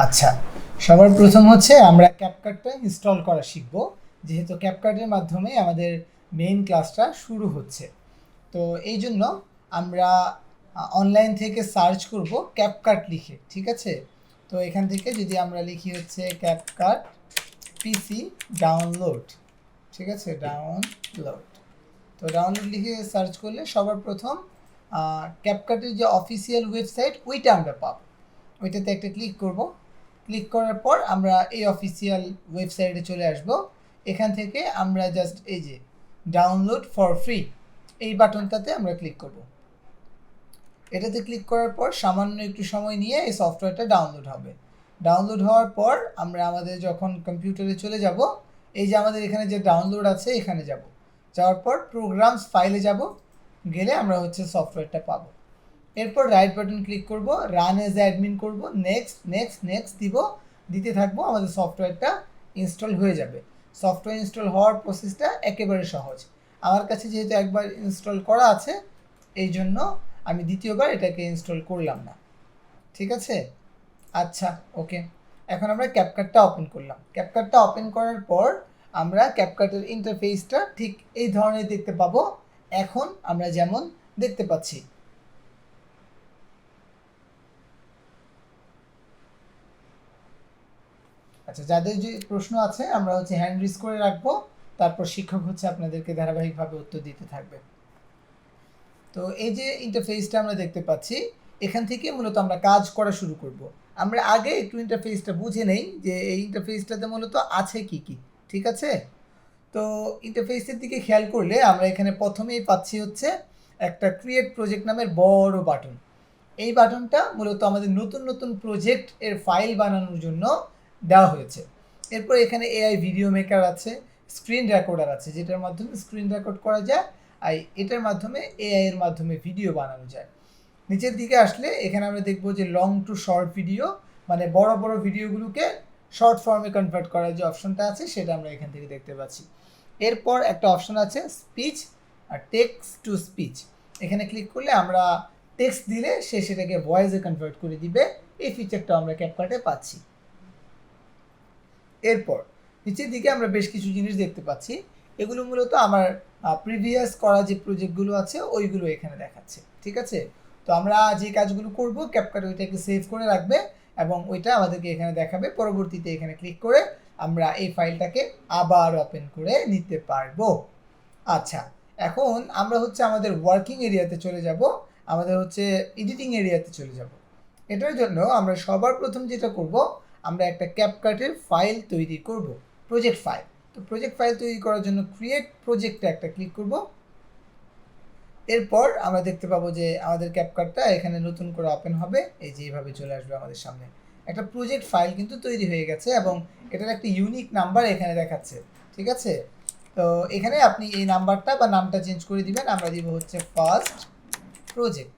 আচ্ছা, সবার প্রথম হচ্ছে আমরা ক্যাপকাটটা ইনস্টল করা শিখব, যেহেতু ক্যাপকাটের মাধ্যমে আমাদের মেইন ক্লাসটা শুরু হচ্ছে। তো এই জন্য আমরা অনলাইন থেকে সার্চ করব ক্যাপকাট লিখে, ঠিক আছে? তো এখান থেকে যদি আমরা লিখি হচ্ছে ক্যাপকাট পিসি ডাউনলোড, ঠিক আছে, ডাউনলোড। তো ডাউনলোড লিখে সার্চ করলে সবার প্রথম ক্যাপকাটের যে অফিসিয়াল ওয়েবসাইট ওইটা আমরা পাবো। ওইটাতে একটা ক্লিক করব। ক্লিক করার পর আমরা এই অফিসিয়াল ওয়েবসাইটে চলে আসব। এখান থেকে আমরা জাস্ট এই যে ডাউনলোড ফর ফ্রি এই বাটনটাতে আমরা ক্লিক করব। এটাতে ক্লিক করার পর সামান্য একটু সময় নিয়ে এই সফটওয়্যারটা ডাউনলোড হবে। ডাউনলোড হওয়ার পর আমরা আমাদের যখন কম্পিউটারে চলে যাব, এই যে আমাদের এখানে যে ডাউনলোড আছে এখানে যাব। যাওয়ার পর প্রোগ্রামস ফাইলে যাব, গেলে আমরা হচ্ছে সফটওয়্যারটা পাবো। এরপর রাইট বাটন ক্লিক করব, রান এজ অ্যাডমিন করব, নেক্সট নেক্সট নেক্সট দিব, দিতে থাকবো। আমাদের সফটওয়্যারটা ইনস্টল হয়ে যাবে। সফটওয়্যার ইনস্টল হওয়ার প্রসেসটা একেবারে সহজ। আমার কাছে যেহেতু একবার ইনস্টল করা আছে, এই জন্য আমি দ্বিতীয়বার এটাকে ইনস্টল করলাম না, ঠিক আছে? আচ্ছা, ওকে। এখন আমরা ক্যাপকাটটা ওপেন করলাম। ক্যাপকাটটা ওপেন করার পর আমরা ক্যাপকাটের ইন্টারফেসটা ঠিক এই ধরনের দেখতে পাবো, এখন আমরা যেমন দেখতে পাচ্ছি। আচ্ছা, যাদের যে প্রশ্ন আছে আমরা হচ্ছে হ্যান্ড রেজ করে রাখবো, তারপর শিক্ষক হচ্ছে আপনাদেরকে ধারাবাহিকভাবে উত্তর দিতে থাকবে। তো এই যে ইন্টারফেসটা আমরা দেখতে পাচ্ছি, এখান থেকে মূলত আমরা কাজ করা শুরু করব। আমরা আগে একটু ইন্টারফেসটা বুঝে নেই যে এই ইন্টারফেসটাতে মূলত আছে কি কি, ঠিক আছে? তো ইন্টারফেসের দিকে খেয়াল করলে আমরা এখানে প্রথমেই পাচ্ছি হচ্ছে একটা ক্রিয়েট প্রজেক্ট নামের বড় বাটন। এই বাটনটা মূলত আমাদের নতুন নতুন প্রজেক্ট এর ফাইল বানানোর জন্য দেওয়া হয়েছে। এরপর এখানে এআই ভিডিও মেকার আছে, স্ক্রিন রেকর্ডার আছে, যেটার মাধ্যমে স্ক্রিন রেকর্ড করা যায়, আর এটার মাধ্যমে এআই এর মাধ্যমে ভিডিও বানানো যায়। নিচের দিকে আসলে এখানে আমরা দেখবো যে লং টু শর্ট ভিডিও, মানে বড় বড় ভিডিওগুলোকে শর্ট ফর্মে কনভার্ট করার যে অপশনটা আছে সেটা আমরা এখান থেকে দেখতে পাচ্ছি। এরপর একটা অপশন আছে স্পিচ আর টেক্সট টু স্পিচ। এখানে ক্লিক করলে আমরা টেক্সট দিলে সে সেটাকে ভয়েসে কনভার্ট করে দিবে। এই ফিচারটা আমরা ক্যাপকাটে পাচ্ছি। এরপর নিচের দিকে আমরা বেশ কিছু জিনিস দেখতে পাচ্ছি। এগুলো মূলত আমার প্রিভিয়াস করা যে প্রজেক্টগুলো আছে ওইগুলো এখানে দেখাচ্ছে, ঠিক আছে? তো আমরা যে কাজগুলো করব ক্যাপকাট ওইটাকে সেভ করে রাখবে এবং ওইটা আমাদেরকে এখানে দেখাবে। পরবর্তীতে এখানে ক্লিক করে আমরা এই ফাইলটাকে আবার ওপেন করে নিতে পারবো। আচ্ছা, এখন আমরা হচ্ছে আমাদের ওয়ার্কিং এরিয়াতে চলে যাব, আমাদের হচ্ছে এডিটিং এরিয়াতে চলে যাব। এটার জন্য আমরা সবার প্রথম যেটা করব, আমরা একটা ক্যাপকাটের ফাইল তৈরি করব, প্রজেক্ট ফাইল। তো প্রজেক্ট ফাইল তৈরি করার জন্য ক্রিয়েট প্রজেক্টে একটা ক্লিক করব। এরপর আমরা দেখতে পাবো যে আমাদের ক্যাপকাটটা এখানে নতুন করে ওপেন হবে, এই যে এইভাবে চলে আসবে আমাদের সামনে। একটা প্রজেক্ট ফাইল কিন্তু তৈরি হয়ে গেছে এবং এটার একটা ইউনিক নাম্বার এখানে দেখাচ্ছে, ঠিক আছে? তো এখানে আপনি এই নাম্বারটা বা নামটা চেঞ্জ করে দিবেন। আমরা দিব হচ্ছে ফার্স্ট প্রজেক্ট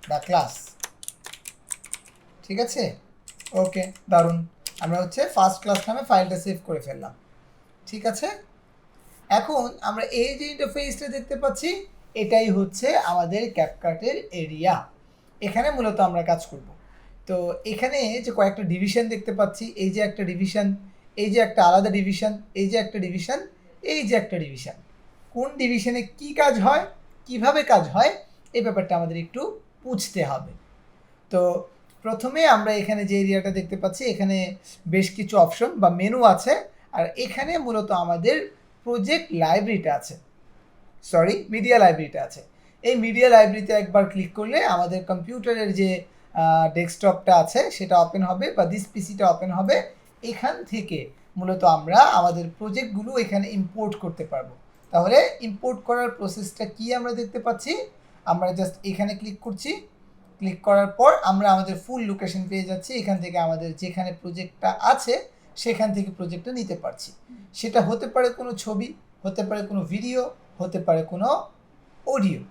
বা ক্লাস, ঠিক আছে? ওকে, দারুণ। আমরা হচ্ছে ফার্স্ট ক্লাস নামে ফাইলটা সেভ করে ফেললাম, ঠিক আছে? এখন আমরা এই যে ইন্টারফেসটা দেখতে পাচ্ছি, এটাই হচ্ছে আমাদের ক্যাপকাটের এরিয়া। এখানে মূলত আমরা কাজ করব। তো এখানে যে কয়েকটা ডিভিশন দেখতে পাচ্ছি, এই যে একটা ডিভিশন, এই যে একটা আলাদা ডিভিশন, এই যে একটা ডিভিশন, এই যে একটা ডিভিশন। কোন ডিভিশনে কি কাজ হয়, কিভাবে কাজ হয়, এই ব্যাপারটা আমাদের একটু বুঝতে হবে। তো প্রথমে আমরা এখানে যে এরিয়াটা দেখতে পাচ্ছি, এখানে বেশ কিছু অপশন বা মেনু আছে, আর এখানে মূলত আমাদের প্রজেক্ট লাইব্রেরিটা আছে, সরি মিডিয়া লাইব্রেরিটা আছে। এই মিডিয়া লাইব্রেরিতে একবার ক্লিক করলে আমাদের কম্পিউটারের যে ডেস্কটপটা আছে সেটা ওপেন হবে বা দিস পিসিটা ওপেন হবে। এখান থেকে মূলত আমরা আমাদের প্রজেক্টগুলো এখানে ইম্পোর্ট করতে পারবো। তাহলে ইম্পোর্ট করার প্রসেসটা কি আমরা দেখতে পাচ্ছি। আমরা জাস্ট এখানে ক্লিক করছি, ক্লিক করার পর আমরা আমাদের ফুল লোকেশন পেয়ে যাচ্ছি। এখান থেকে আমাদের যেখানে প্রজেক্টটা আছে সেখান থেকে প্রজেক্টটা নিতে পারছি। সেটা হতে পারে কোনো ছবি, হতে পারে কোনো ভিডিও, হতে পারে কোনো অডিও।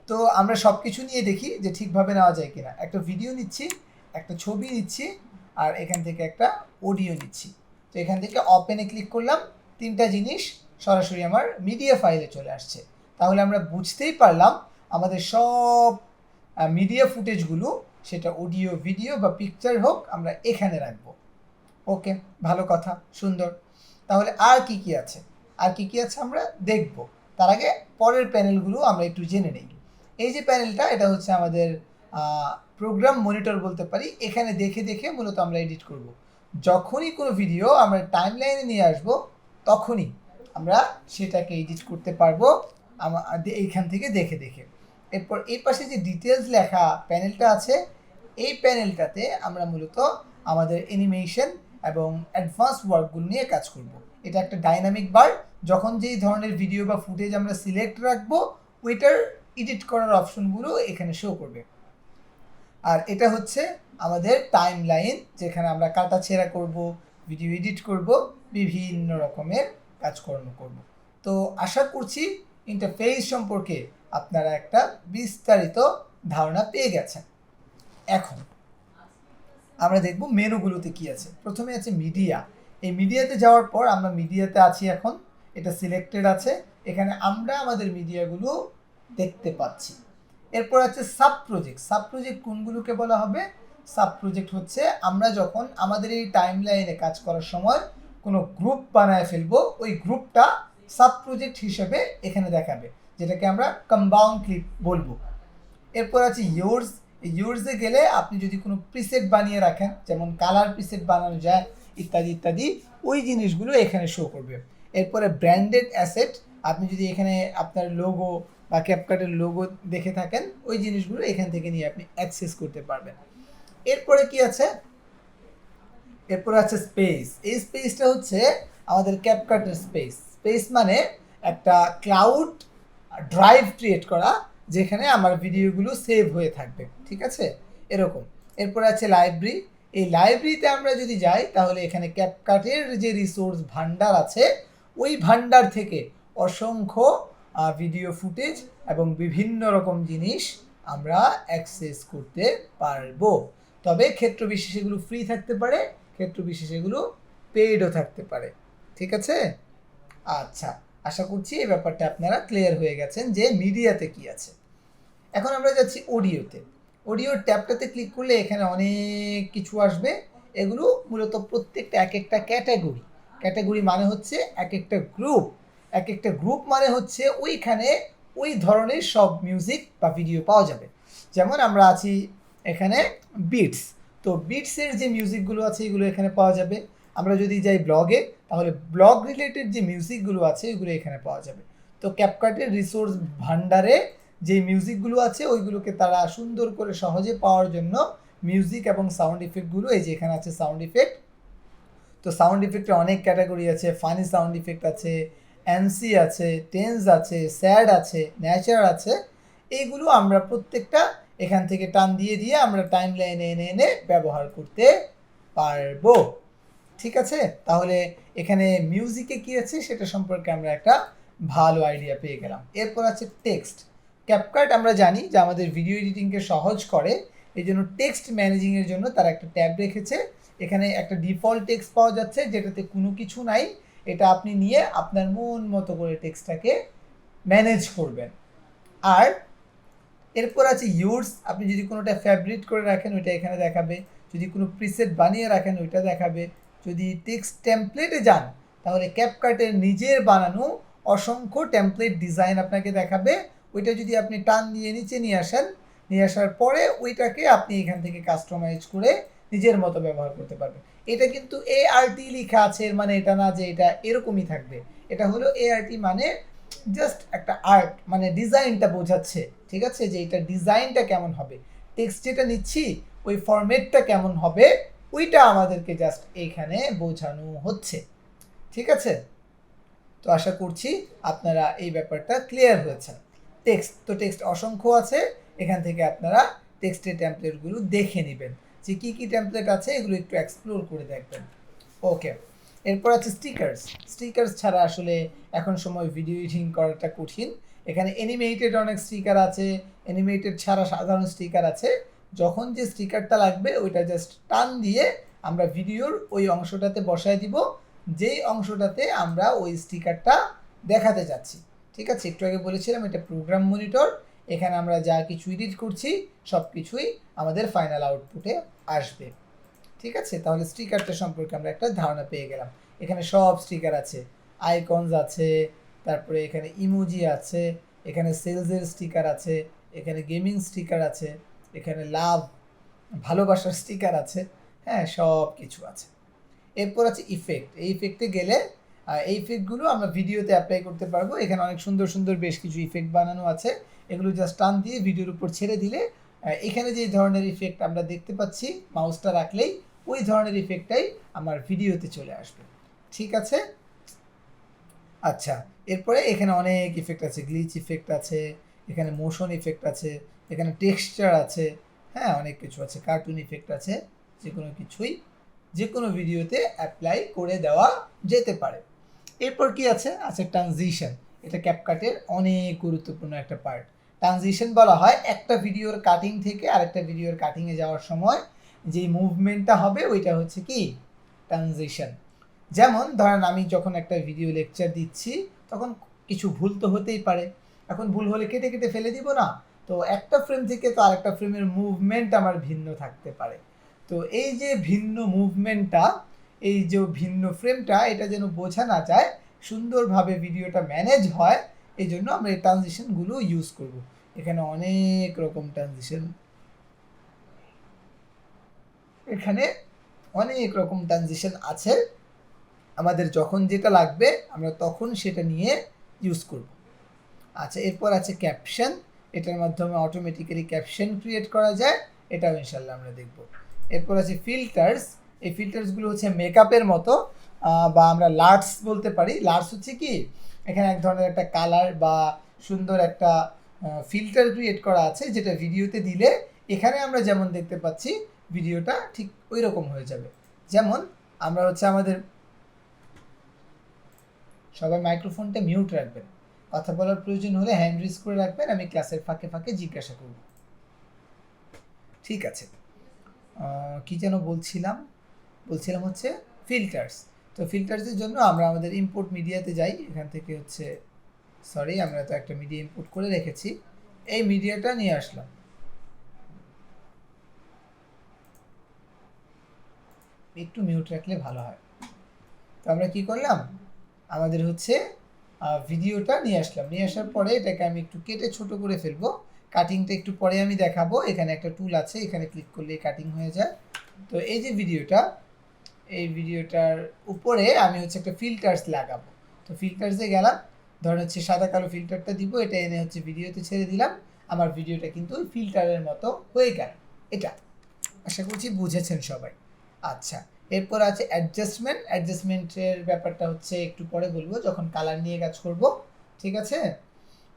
তো আমরা সব কিছু নিয়ে দেখি যে ঠিকভাবে নেওয়া যায় কিনা। একটা ভিডিও নিচ্ছি, একটা ছবি নিচ্ছি, আর এখান থেকে একটা অডিও নিচ্ছি। তো এখান থেকে ওপেনে ক্লিক করলাম, তিনটা জিনিস সরাসরি আমার মিডিয়া ফাইলে চলে আসছে। তাহলে আমরা বুঝতেই পারলাম আমাদের সব মিডিয়া ফুটেজগুলো সেটা অডিও ভিডিও বা পিকচার হোক আমরা এখানে রাখবো। ওকে, ভালো কথা, সুন্দর। তাহলে আর কি কি আছে, আর কি কি আছে আমরা দেখব। তার আগে পরের প্যানেলগুলো আমরা একটু জেনে নিই। এই যে প্যানেলটা, এটা হচ্ছে আমাদের প্রোগ্রাম মনিটর বলতে পারি। এখানে দেখে দেখে মূলত আমরা এডিট করব। যখনই কোনো ভিডিও আমরা টাইম লাইনে নিয়ে আসবো তখনই আমরা সেটাকে এডিট করতে পারবো এইখান থেকে দেখে দেখে। এরপর এই পাশে যে ডিটেলস লেখা প্যানেলটা আছে, এই প্যানেলটাতে আমরা মূলত আমাদের অ্যানিমেশন এবং অ্যাডভান্স ওয়ার্কগুলো নিয়ে কাজ করব। এটা একটা ডাইনামিক বার, যখন যেই ধরনের ভিডিও বা ফুটেজ আমরা সিলেক্ট রাখবো ওইটার এডিট করার অপশনগুলো এখানে শো করবে। আর এটা হচ্ছে আমাদের টাইম লাইন, যেখানে আমরা কাটা ছেঁড়া করব, ভিডিও এডিট করব, বিভিন্ন রকমের কাজকর্ম করব। তো আশা করছি ইন্টারফেস সম্পর্কে আপনারা একটা বিস্তারিত ধারণা পেয়ে গেছেন। এখন আমরা দেখব মেনুগুলোতে কি আছে। প্রথমে আছে মিডিয়া। এই মিডিয়াতে যাওয়ার পর আমরা মিডিয়াতে আছি এখন, এটা সিলেক্টেড আছে, এখানে আমরা আমাদের মিডিয়াগুলো দেখতে পাচ্ছি। এরপর আছে সাব প্রজেক্ট। সাব প্রজেক্ট কোনগুলোকে বলা হবে? সাব প্রজেক্ট হচ্ছে আমরা যখন আমাদের এই টাইম লাইনে কাজ করার সময় কোনো গ্রুপ বানায় ফেলবো, ওই গ্রুপটা সাব প্রজেক্ট হিসেবে এখানে দেখাবে, যেটাকে আমরা কম্পাউন্ড ক্লিপ বলবো। এরপর আছে ইউর্স। ইউর্সে গেলে আপনি যদি কোনো প্রিসেট বানিয়ে রাখেন, যেমন কালার প্রিসেট বানানো যায় ইত্যাদি ইত্যাদি, ওই জিনিসগুলো এখানে শো করবে। এরপরে ব্র্যান্ডেড অ্যাসেট, আপনি যদি এখানে আপনার লোগো বা ক্যাপকাটের লোগো দেখে থাকেন, ওই জিনিসগুলো এখান থেকে নিয়ে আপনি অ্যাক্সেস করতে পারবেন। এরপরে কি আছে? এরপরে আছে স্পেস। এই স্পেসটা হচ্ছে আমাদের ক্যাপকাটের স্পেস। স্পেস মানে একটা ক্লাউড ড্রাইভ ক্রিয়েট করা, যেখানে আমার ভিডিওগুলো সেভ হয়ে থাকবে, ঠিক আছে, এরকম। এরপরে আছে লাইব্রেরি। এই লাইব্রেরিতে আমরা যদি যাই তাহলে এখানে ক্যাপকাটের যে রিসোর্স ভান্ডার আছে, ওই ভান্ডার থেকে অসংখ্য ভিডিও ফুটেজ এবং বিভিন্ন রকম জিনিস আমরা অ্যাক্সেস করতে পারবো। তবে ক্ষেত্র বিশেষে এগুলো ফ্রি থাকতে পারে, ক্ষেত্র বিশেষে এগুলো পেইডও থাকতে পারে, ঠিক আছে। আচ্ছা, আশা করছি এই ব্যাপারটা আপনারা ক্লিয়ার হয়ে গেছেন যে মিডিয়াতে কি আছে। এখন আমরা যাচ্ছি অডিওতে। অডিওর ট্যাবটাতে ক্লিক করলে এখানে অনেক কিছু আসবে। এগুলো মূলত প্রত্যেকটা এক একটা ক্যাটাগরি। ক্যাটাগরি মানে হচ্ছে এক একটা গ্রুপ। এক একটা গ্রুপ মানে হচ্ছে ওইখানে ওই ধরনের সব মিউজিক বা ভিডিও পাওয়া যাবে। যেমন আমরা আছি এখানে বিটস, তো বিটসের যে মিউজিকগুলো আছে এগুলো এখানে পাওয়া যাবে। আমরা যদি যাই ব্লগে, তাহলে ব্লগ রিলেটেড যে মিউজিকগুলো আছে এগুলো এখানে পাওয়া যাবে। তো ক্যাপকাটের রিসোর্স ভান্ডারে যে মিউজিকগুলো আছে ওইগুলোকে তারা সুন্দর করে সহজে পাওয়ার জন্য মিউজিক এবং সাউন্ড ইফেক্টগুলো, এই যে এখানে আছে সাউন্ড ইফেক্ট। তো সাউন্ড ইফেক্টে অনেক ক্যাটাগরি আছে, ফানি সাউন্ড ইফেক্ট আছে, এনসি আছে, টেন্স আছে, স্যাড আছে, ন্যাচারাল আছে। এইগুলো আমরা প্রত্যেকটা এখান থেকে টান দিয়ে দিয়ে আমরা টাইম লাইনে এনে এনে ব্যবহার করতে পারবো, ঠিক আছে। তাহলে এখানে মিউজিকে কি আছে সেটা সম্পর্কে আমরা একটা ভালো আইডিয়া পেয়ে গেলাম। এরপর আছে টেক্সট। ক্যাপকাট আমরা জানি যে আমাদের ভিডিও এডিটিংকে সহজ করে, এই জন্য টেক্সট ম্যানেজিংয়ের জন্য তারা একটা ট্যাব রেখেছে। এখানে একটা ডিফল্ট টেক্সট পাওয়া যাচ্ছে যেটাতে কোনো কিছু নাই, এটা আপনি নিয়ে আপনার মন মতো করে টেক্সটটাকে ম্যানেজ করবেন। আর এরপর আছে ইউর্স। আপনি যদি কোনোটা ফেভারিট করে রাখেন ওইটা এখানে দেখাবে, যদি কোনো প্রিসেট বানিয়ে রাখেন ওইটা দেখাবে। যদি টেক্সট টেমপ্লেটে যান তাহলে ক্যাপকাটের নিজের বানানো অসংখ্য টেমপ্লেট ডিজাইন আপনাকে দেখাবে। ওইটা যদি আপনি টান দিয়ে নিচে নিয়ে আসেন, নিয়ে আসার পরে ওইটাকে আপনি এখান থেকে কাস্টমাইজ করে নিজের মতো ব্যবহার করতে পারবেন। এটা কিন্তু ART লেখা আছে, এর মানে এটা না যে এটা এরকমই থাকবে। এটা হলো ART মানে জাস্ট একটা আর্ট, মানে ডিজাইনটা বোঝাচ্ছে, ঠিক আছে, যে এটা ডিজাইনটা কেমন হবে, টেক্সট যেটা নিচ্ছি ওই ফরম্যাটটা কেমন হবে, ওইটা আমাদেরকে জাস্ট এইখানে বোঝানো হচ্ছে, ঠিক আছে। তো আশা করছি আপনারা এই ব্যাপারটা ক্লিয়ার হয়েছে। টেক্সট তো টেক্সট অসংখ্য আছে, এখান থেকে আপনারা টেক্সটের টেমপ্লেটগুলো দেখে নেবেন যে কী কী টেমপ্লেট আছে, এগুলো একটু এক্সপ্লোর করে দেখবেন। ওকে, এরপর আছে স্টিকার্স। স্টিকার্স ছাড়া আসলে এখন সময় ভিডিও এডিটিং করাটা কঠিন। এখানে অ্যানিমেটেড অনেক স্টিকার আছে, অ্যানিমেটেড ছাড়া সাধারণ স্টিকার আছে। যখন যে স্টিকারটা লাগবে ওইটা জাস্ট টান দিয়ে আমরা ভিডিওর ওই অংশটাতে বসায় দিব, যেই অংশটাতে আমরা ওই স্টিকারটা দেখাতে যাচ্ছি, ঠিক আছে। একটু আগে বলেছিলাম এটা প্রোগ্রাম মনিটর, এখানে আমরা যা কিছু এডিট করছি সব কিছুই আমাদের ফাইনাল আউটপুটে আসবে। ঠিক আছে, তাহলে স্টিকারটা সম্পর্কে আমরা একটা ধারণা পেয়ে গেলাম। এখানে সব স্টিকার আছে, আইকনস আছে, তারপরে এখানে ইমোজি আছে, এখানে সেলসের স্টিকার আছে, এখানে গেমিং স্টিকার আছে, এখানে লাভ ভালোবাসার স্টিকার আছে, হ্যাঁ সব কিছু আছে। এরপর আছে ইফেক্ট। এই ইফেক্টে গেলে এই ইফেক্টগুলো আমরা ভিডিওতে অ্যাপ্লাই করতে পারবো। এখানে অনেক সুন্দর সুন্দর বেশ কিছু ইফেক্ট বানানো আছে, এগুলো জাস্ট টান দিয়ে ভিডিওর উপর ছেড়ে দিলে এখানে যে ধরনের ইফেক্ট আমরা দেখতে পাচ্ছি মাউসটা রাখলেই ওই ধরনের ইফেক্টটাই আমার ভিডিওতে চলে আসবে। ঠিক আছে, আচ্ছা এরপরে এখানে অনেক ইফেক্ট আছে, গ্লিচ ইফেক্ট আছে, এখানে মোশন ইফেক্ট আছে, এখানে টেক্সচার আছে, হ্যাঁ অনেক কিছু আছে, কার্টুন ইফেক্ট আছে, যে কোনো কিছুই যে কোনো ভিডিওতে অ্যাপ্লাই করে দেওয়া যেতে পারে। এরপর কি আছে, আছে ট্রানজিশন। এটা ক্যাপকাটের অনেক গুরুত্বপূর্ণ একটা পার্ট। ট্রানজিশন বলা হয় একটা ভিডিওর কাটিং থেকে আরেকটা ভিডিওর কাটিংয়ে যাওয়ার সময় যেই মুভমেন্টটা হবে ওইটা হচ্ছে কি ট্রানজিশন। যেমন ধরেন আমি যখন একটা ভিডিও লেকচার দিচ্ছি তখন কিছু ভুল তো হতেই পারে, এখন ভুল হলে কেটে কেটে ফেলে দিব না, তো একটা ফ্রেম থেকে তো আরেকটা ফ্রেমের মুভমেন্ট আমার ভিন্ন থাকতে পারে। তো এই যে ভিন্ন মুভমেন্টটা, এই যে ভিন্ন ফ্রেমটা, এটা যেন বোঝা না যায়, সুন্দরভাবে ভিডিওটা ম্যানেজ হয়, এই জন্য আমরা এই ট্রানজিশনগুলো ইউজ করব। এখানে অনেক রকম ট্রানজিশন, এখানে অনেক রকম ট্রানজিশন আছে, আমাদের যখন যেটা লাগবে আমরা তখন সেটা নিয়ে ইউজ করব। আচ্ছা এরপর আছে ক্যাপশন। এটার মাধ্যমে অটোমেটিক্যালি ক্যাপশন ক্রিয়েট করা যায়, এটাও ইনশাল্লাহ আমরা দেখব। এরপর আছে ফিল্টার্স। এই ফিল্টার্সগুলো হচ্ছে মেকআপের মতো, বা আমরা লার্টস বলতে পারি। লার্টস হচ্ছে কি, এখানে এক ধরনের একটা কালার বা সুন্দর একটা ফিল্টার ক্রিয়েট করা আছে, যেটা ভিডিওতে দিলে এখানে আমরা যেমন দেখতে পাচ্ছি ভিডিওটা ঠিক ওই রকম হয়ে যাবে। যেমন আমরা হচ্ছে আমাদের সবাই মাইক্রোফোনটা মিউট রাখবেন, কথা বলার প্রয়োজন হলে হ্যান্ড রেজ করে রাখবেন, আমি ক্লাসের ফাঁকে ফাঁকে জিজ্ঞাসা করব। ঠিক আছে, কি যেন বলছিলাম হচ্ছে ফিল্টার্স। তো ফিল্টার্সের জন্য আমরা আমাদের ইম্পোর্ট মিডিয়াতে যাই, এখান থেকে হচ্ছে সরি আমরা তো একটা মিডিয়া ইম্পোর্ট করে রেখেছি, এই মিডিয়াটা নিয়ে আসলাম। একটু মিউট রাখলে ভালো হয়। তো আমরা কি করলাম, আমাদের হচ্ছে ভিডিওটা নিয়ে আসলাম, নিয়ে আসার পরে এটাকে আমি একটু কেটে ছোট করে ফেলবো, কাটিংটা একটু পরে আমি দেখাবো। এখানে একটা টুল আছে, এখানে ক্লিক করলে কাটিং হয়ে যায়। তো এই যে ভিডিওটা, এই ভিডিওটার উপরে আমি হচ্ছে একটা ফিল্টার্স লাগাবো। তো ফিল্টার্সে গেলাম, ধরেন হচ্ছে সাদা কালো ফিল্টারটা দিব, এটা এনে হচ্ছে ভিডিওতে ছেড়ে দিলাম, আমার ভিডিওটা কিন্তু ফিল্টারের মতো হয়ে গেল। এটা আশা করছি বুঝেছেন সবাই। আচ্ছা এরপর আছে অ্যাডজাস্টমেন্ট। অ্যাডজাস্টমেন্টের ব্যাপারটা হচ্ছে একটু পরে বলবো, যখন কালার নিয়ে কাজ করব। ঠিক আছে,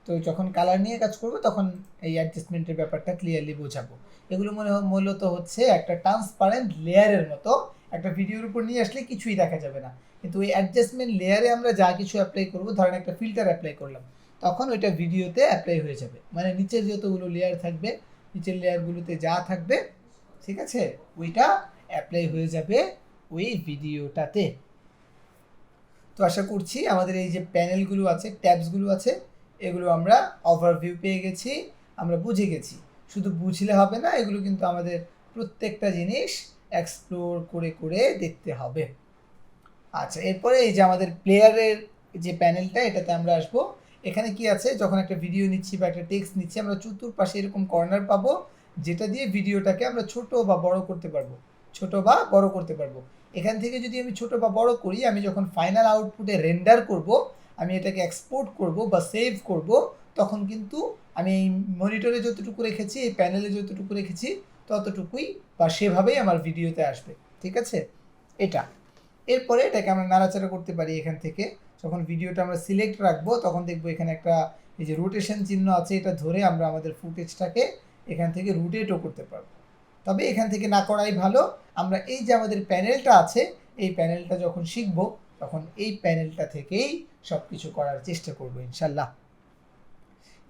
তো যখন কালার নিয়ে কাজ করব তখন এই অ্যাডজাস্টমেন্টের ব্যাপারটা ক্লিয়ারলি বোঝাবো। এগুলো মূলত হচ্ছে একটা ট্রান্সপারেন্ট লেয়ারের মতো, একটা ভিডিওর উপর নিয়ে আসলে কিছুই দেখা যাবে না, কিন্তু ওই অ্যাডজাস্টমেন্ট লেয়ারে আমরা যা কিছু অ্যাপ্লাই করব, ধরেন একটা ফিল্টার অ্যাপ্লাই করলাম, তখন ওইটা ভিডিওতে অ্যাপ্লাই হয়ে যাবে, মানে নিচের যতগুলো লেয়ার থাকবে, নিচের লেয়ারগুলোতে যা থাকবে, ঠিক আছে, ওইটা অ্যাপ্লাই হয়ে যাবে ওই ভিডিওটাতে। তো আশা করছি আমাদের এই যে প্যানেলগুলো আছে, ট্যাবসগুলো আছে, এগুলো আমরা ওভারভিউ পেয়ে গেছি, আমরা বুঝে গেছি। শুধু বুঝলে হবে না, এগুলো কিন্তু আমাদের প্রত্যেকটা জিনিস এক্সপ্লোর করে করে দেখতে হবে। আচ্ছা এরপরে এই যে আমাদের প্লেয়ারের যে প্যানেলটা, এটাতে আমরা আসবো। এখানে কি আছে, যখন একটা ভিডিও নিচ্ছি বা একটা টেক্সট নিচ্ছি, আমরা চতুর্পাশে এরকম কর্নার পাবো, যেটা দিয়ে ভিডিওটাকে আমরা ছোট বা বড় করতে পারবো। এখান থেকে যদি আমি ছোট বা বড় করি, আমি যখন ফাইনাল আউটপুটে রেন্ডার করব, আমি এটাকে এক্সপোর্ট করব বা সেভ করব, তখন কিন্তু আমি এই মনিটরে যতটুকু রেখেছি, এই প্যানেলে যতটুকু রেখেছি ততটুকুই বা সেভাবেই আমার ভিডিওতে আসবে। ঠিক আছে, এটা এরপরে এটাকে আমরা নাড়াচাড়া করতে পারি। এখান থেকে যখন ভিডিওটা আমরা সিলেক্ট রাখবো, তখন দেখবো এখানে একটা এই যে রোটেশন চিহ্ন আছে, এটা ধরে আমরা আমাদের ফুটেজটাকে এখান থেকে রোটেটও করতে পারবো। তবে এখান থেকে না করাই ভালো, আমরা এই যে আমাদের প্যানেলটা আছে, এই প্যানেলটা যখন শিখব তখন এই প্যানেলটা থেকেই সব কিছু করার চেষ্টা করবো ইনশাল্লাহ।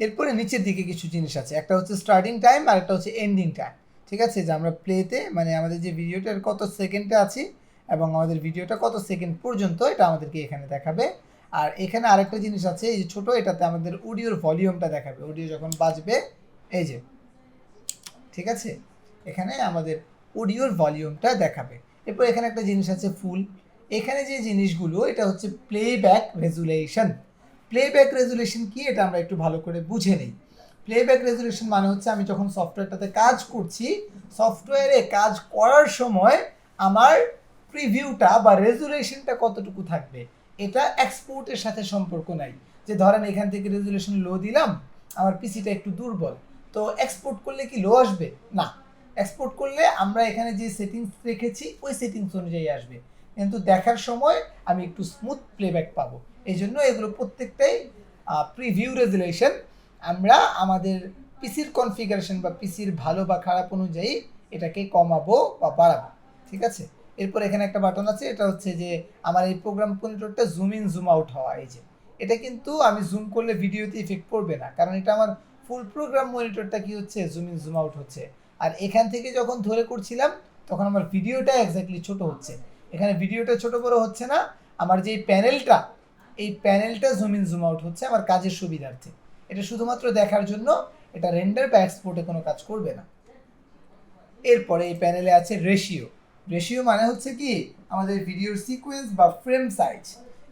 এরপরে নিচের দিকে কিছু জিনিস আছে, একটা হচ্ছে স্টার্টিং টাইম আর একটা হচ্ছে এন্ডিং টাইম। ঠিক আছে, যে আমরা প্লেতে মানে আমাদের যে ভিডিওটার কত সেকেন্ডে আছি এবং আমাদের ভিডিওটা কত সেকেন্ড পর্যন্ত, এটা আমাদেরকে এখানে দেখাবে। আর এখানে আরেকটা জিনিস আছে, এই যে ছোটো, এটাতে আমাদের অডিওর ভলিউমটা দেখাবে, অডিও যখন বাজবে এই যে, ঠিক আছে, এখানে আমাদের অডিওর ভলিউমটা দেখাবে। এরপর এখানে একটা জিনিস আছে ফুল, এখানে যে জিনিসগুলো এটা হচ্ছে প্লেব্যাক রেজুলেশন। প্লেব্যাক রেজুলেশন কি এটা আমরা একটু ভালো করে বুঝে নিই। প্লেব্যাক রেজুলেশন মানে হচ্ছে আমি যখন সফটওয়্যারটাতে কাজ করছি, সফটওয়্যারে কাজ করার সময় আমার প্রিভিউটা বা রেজুলেশনটা কতটুকু থাকবে, এটা এক্সপোর্টের সাথে সম্পর্ক নাই। যে ধরেন এখান থেকে রেজুলেশন লো দিলাম, আমার পিসিটা একটু দুর্বল, তো এক্সপোর্ট করলে কি লো আসবে? না, এক্সপোর্ট করলে আমরা এখানে যে সেটিংস রেখেছি ওই সেটিংস অনুযায়ী আসবে, কিন্তু দেখার সময় আমি একটু স্মুথ প্লেব্যাক পাবো। এই জন্য এগুলো প্রত্যেকটাই প্রিভিউ রেজুলেশন। আমরা আমাদের পিসির কনফিগারেশন বা পিসির ভালো বা খারাপ অনুযায়ী এটাকে কমাবো বা বাড়াবো, ঠিক আছে। এরপর এখানে একটা বাটন আছে, এটা হচ্ছে যে আমার এই প্রোগ্রাম মনিটরটা জুম ইন জুম আউট হওয়া। এই যে এটা কিন্তু আমি জুম করলে ভিডিওতে ইফেক্ট পড়বে না, কারণ এটা আমার ফুল প্রোগ্রাম মনিটরটা কি হচ্ছে, জুম ইন জুম আউট হচ্ছে। আর এখান থেকে যখন ধরে করছিলাম তখন আমার ভিডিওটা এক্স্যাক্টলি ছোট হচ্ছে, এখানে ভিডিওটা ছোট বড় হচ্ছে না, আমার যে প্যানেলটা, এই প্যানেলটা জুম ইন জুম আউট হচ্ছে আমার কাজের সুবিধার্থে। এটা শুধুমাত্র দেখার জন্য, এটা রেন্ডার বা এক্সপোর্টে কোনো কাজ করবে না। এরপরে এই প্যানেলে আছে রেশিও। রেশিও মানে হচ্ছে কি আমাদের ভিডিওর সিকোয়েন্স বা ফ্রেম সাইজ।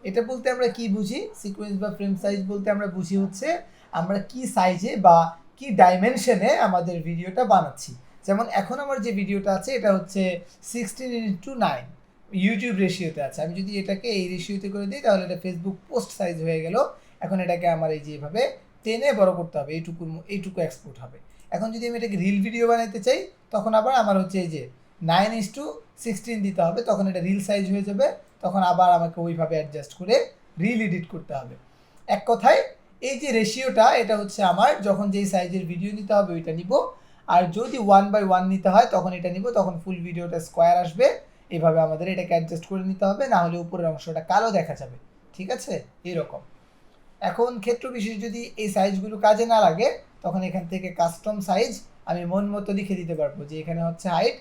এটা বলতে আমরা কি বুঝি, সিকোয়েন্স বা ফ্রেম সাইজ বলতে আমরা বুঝি হচ্ছে আমরা কি সাইজে বা কি ডাইমেনশনে আমাদের ভিডিওটা বানাচ্ছি। যেমন এখন আমার যে ভিডিওটা আছে এটা হচ্ছে 16:9 ইউটিউব রেশিওতে আছে। আমি যদি এটাকে এই রেশিওতে করে দিই তাহলে এটা ফেসবুক পোস্ট সাইজ হয়ে গেল। এখন এটাকে আমার এই যেভাবে টেনে বড় করতে হবে, এইটুকু এক্সপোর্ট হবে। এখন যদি আমি এটাকে রিল ভিডিও বানাতে চাই তখন আবার আমার হচ্ছে এই যে 9:16 দিতে হবে, তখন এটা রিল সাইজ হয়ে যাবে, তখন আবার আমাকে ওইভাবে অ্যাডজাস্ট করে রিল এডিট করতে হবে। এক কথায় এই যে রেশিওটা এটা হচ্ছে আমার যখন যেই সাইজের ভিডিও নিতে হবে ওইটা নিব, আর যদি 1:1 নিতে হয় তখন এটা নিব, তখন ফুল ভিডিওটা স্কোয়ার আসবে। এভাবে আমাদের এটাকে অ্যাডজাস্ট করে নিতে হবে, না হলে উপরের অংশটা কালো দেখা যাবে, ঠিক আছে, এরকম। এখন ক্ষেত্র বিশেষ যদি এই সাইজগুলো কাজে না লাগে তখন এখান থেকে কাস্টম সাইজ আমি মন মতো লিখে দিতে পারবো, যে এখানে হচ্ছে হাইট,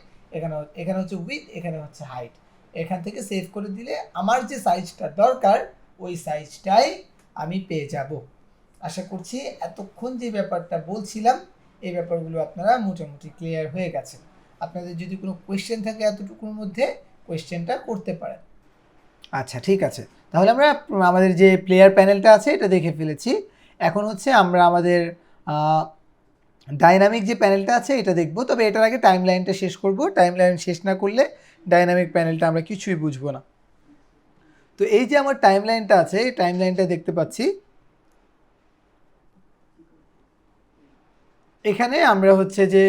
এখানে হচ্ছে উইথ, এখানে হচ্ছে হাইট। এখান থেকে সেভ করে দিলে আমার যে সাইজটা দরকার ওই সাইজটাই আমি পেয়ে যাব। আশা করছি এতক্ষণ যে ব্যাপারটা বলছিলাম এই ব্যাপারগুলো আপনারা মোটামুটি ক্লিয়ার হয়ে গেছে। আপনাদের যদি কোনো কোয়েশ্চেন থাকে এতটুকুর মধ্যে, কোয়েশ্চেনটা করতে পারেন। আচ্ছা, ঠিক আছে, তাহলে আমরা আমাদের যে প্লেয়ার প্যানেলটা আছে এটা দেখে ফেলেছি। এখন হচ্ছে আমরা আমাদের ডাইনামিক যে প্যানেলটা আছে এটা দেখব, তবে এটার আগে টাইম লাইনটা শেষ করব। টাইম লাইন শেষ না করলে ডাইনামিক প্যানেলটা আমরা কিছুই বুঝবো না। তো এই যে আমার টাইম লাইনটা আছে, এই টাইম লাইনটা দেখতে পাচ্ছি, এখানে আমরা হচ্ছে যে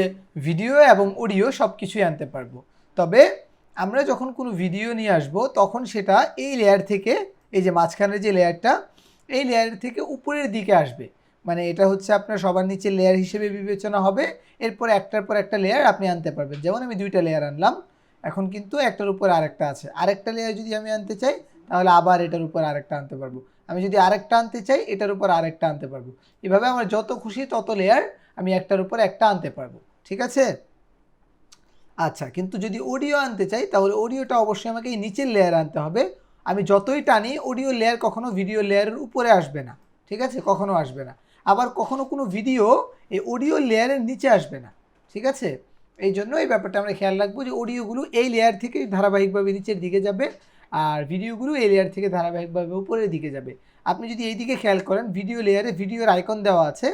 ভিডিও এবং অডিও সব কিছুই আনতে পারবো। তবে আমরা যখন কোনো ভিডিও নিয়ে আসব তখন সেটা এই লেয়ার থেকে, এই যে মাঝখানের যে লেয়ারটা, এই লেয়ার থেকে উপরের দিকে আসবে। মানে এটা হচ্ছে আপনার সবার নিচে লেয়ার হিসেবে বিবেচনা হবে। এরপর একটার পর একটা লেয়ার আপনি আনতে পারবেন। যেমন আমি 2টা লেয়ার আনলাম, এখন কিন্তু একটার উপর আরেকটা আছে। আরেকটা লেয়ার যদি আমি আনতে চাই তাহলে আবার এটার উপর আরেকটা আনতে পারবো। আমি যদি আরেকটা আনতে চাই এটার উপর আরেকটা আনতে পারবো। এভাবে আমার যত খুশি তত লেয়ার আমি একটার উপর একটা আনতে পারবো, ঠিক আছে। আচ্ছা, কিন্তু যদি অডিও আনতে চাই তাহলে অডিওটা অবশ্যই আমাকে এই নিচের লেয়ার আনতে হবে। আমি যতই টানি অডিও লেয়ার কখনো ভিডিও লেয়ারের উপরে আসবে না, ঠিক আছে, কখনো আসবে না। আবার কখনো কোনো ভিডিও এই অডিও লেয়ারের নিচে আসবে না, ঠিক আছে। এই জন্য এই ব্যাপারটা আমরা খেয়াল রাখবো যে অডিওগুলো এই লেয়ার থেকে ধারাবাহিকভাবে নিচের দিকে যাবে, আর ভিডিওগুলো এই লেয়ার থেকে ধারাবাহিকভাবে উপরের দিকে যাবে। আপনি যদি এই দিকে খেয়াল করেন, ভিডিও লেয়ারে ভিডিওর আইকন দেওয়া আছে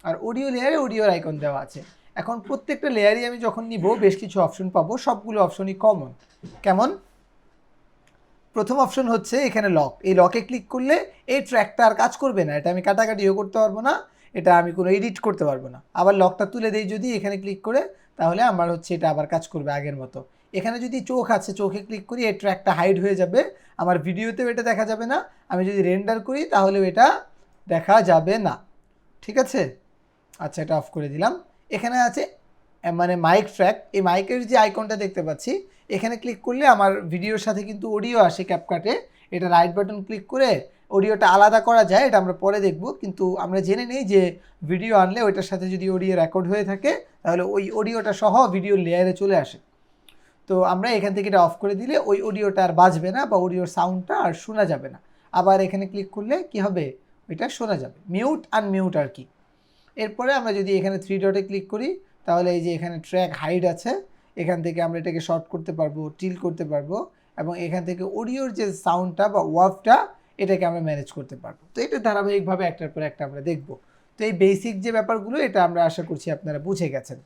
আর অডিও লেয়ারে অডিওর আইকন দেওয়া আছে। এখন প্রত্যেকটা লেয়ারই আমি যখন নিব বেশ কিছু অপশন পাবো, সবগুলো অপশনই কমন। কেমন? প্রথম অপশন হচ্ছে এখানে লক। এই লকে ক্লিক করলে এই ট্র্যাকটা আর কাজ করবে না, এটা আমি কাটাকাটিও করতে পারবো না, এটা আমি কোনো এডিট করতে পারবো না। আবার লকটা তুলে দেই যদি এখানে ক্লিক করে, তাহলে আমার হচ্ছে এটা আবার কাজ করবে আগের মতো। এখানে যদি চোখ আছে, চোখে ক্লিক করি এই ট্র্যাকটা হাইড হয়ে যাবে, আমার ভিডিওতেও এটা দেখা যাবে না। আমি যদি রেন্ডার করি তাহলেও এটা দেখা যাবে না, ঠিক আছে। আচ্ছা, এটা অফ করে দিলাম। এখানে আছে মানে মাইক ট্র্যাক, এই মাইকের যে আইকনটা দেখতে পাচ্ছি এখানে ক্লিক করলে আমার ভিডিওর সাথে কিন্তু অডিও আসে ক্যাপকাটে। এটা রাইট বাটন ক্লিক করে অডিওটা আলাদা করা যায়, এটা আমরা পরে দেখব। কিন্তু আমরা জেনে নিই যে ভিডিও আনলে ওইটার সাথে যদি অডিও রেকর্ড হয়ে থাকে তাহলে ওই অডিওটা সহ ভিডিওর লেয়ারে চলে আসে। তো আমরা এখান থেকে এটা অফ করে দিলে ওই অডিওটা আর বাজবে না বা অডিওর সাউন্ডটা আর শোনা যাবে না। আবার এখানে ক্লিক করলে কি হবে, ওইটা শোনা যাবে, মিউট আনমিউট আর কি। এরপরে আমরা যদি এখানে 3 ডটে ক্লিক করি তাহলে এই যে এখানে ট্র্যাক হাইড আছে, এখান থেকে আমরা এটাকে শর্ট করতে পারবো, টিল করতে পারবো, এবং এখান থেকে অডিওর যে সাউন্ডটা বা ওয়াভটা এটাকে আমরা ম্যানেজ করতে পারবো। তো এটা ধারাবাহিকভাবে একটার পর একটা আমরা দেখব। তো এই বেসিক যে ব্যাপারগুলো এটা আমরা আশা করছি আপনারা বুঝে গেছেন।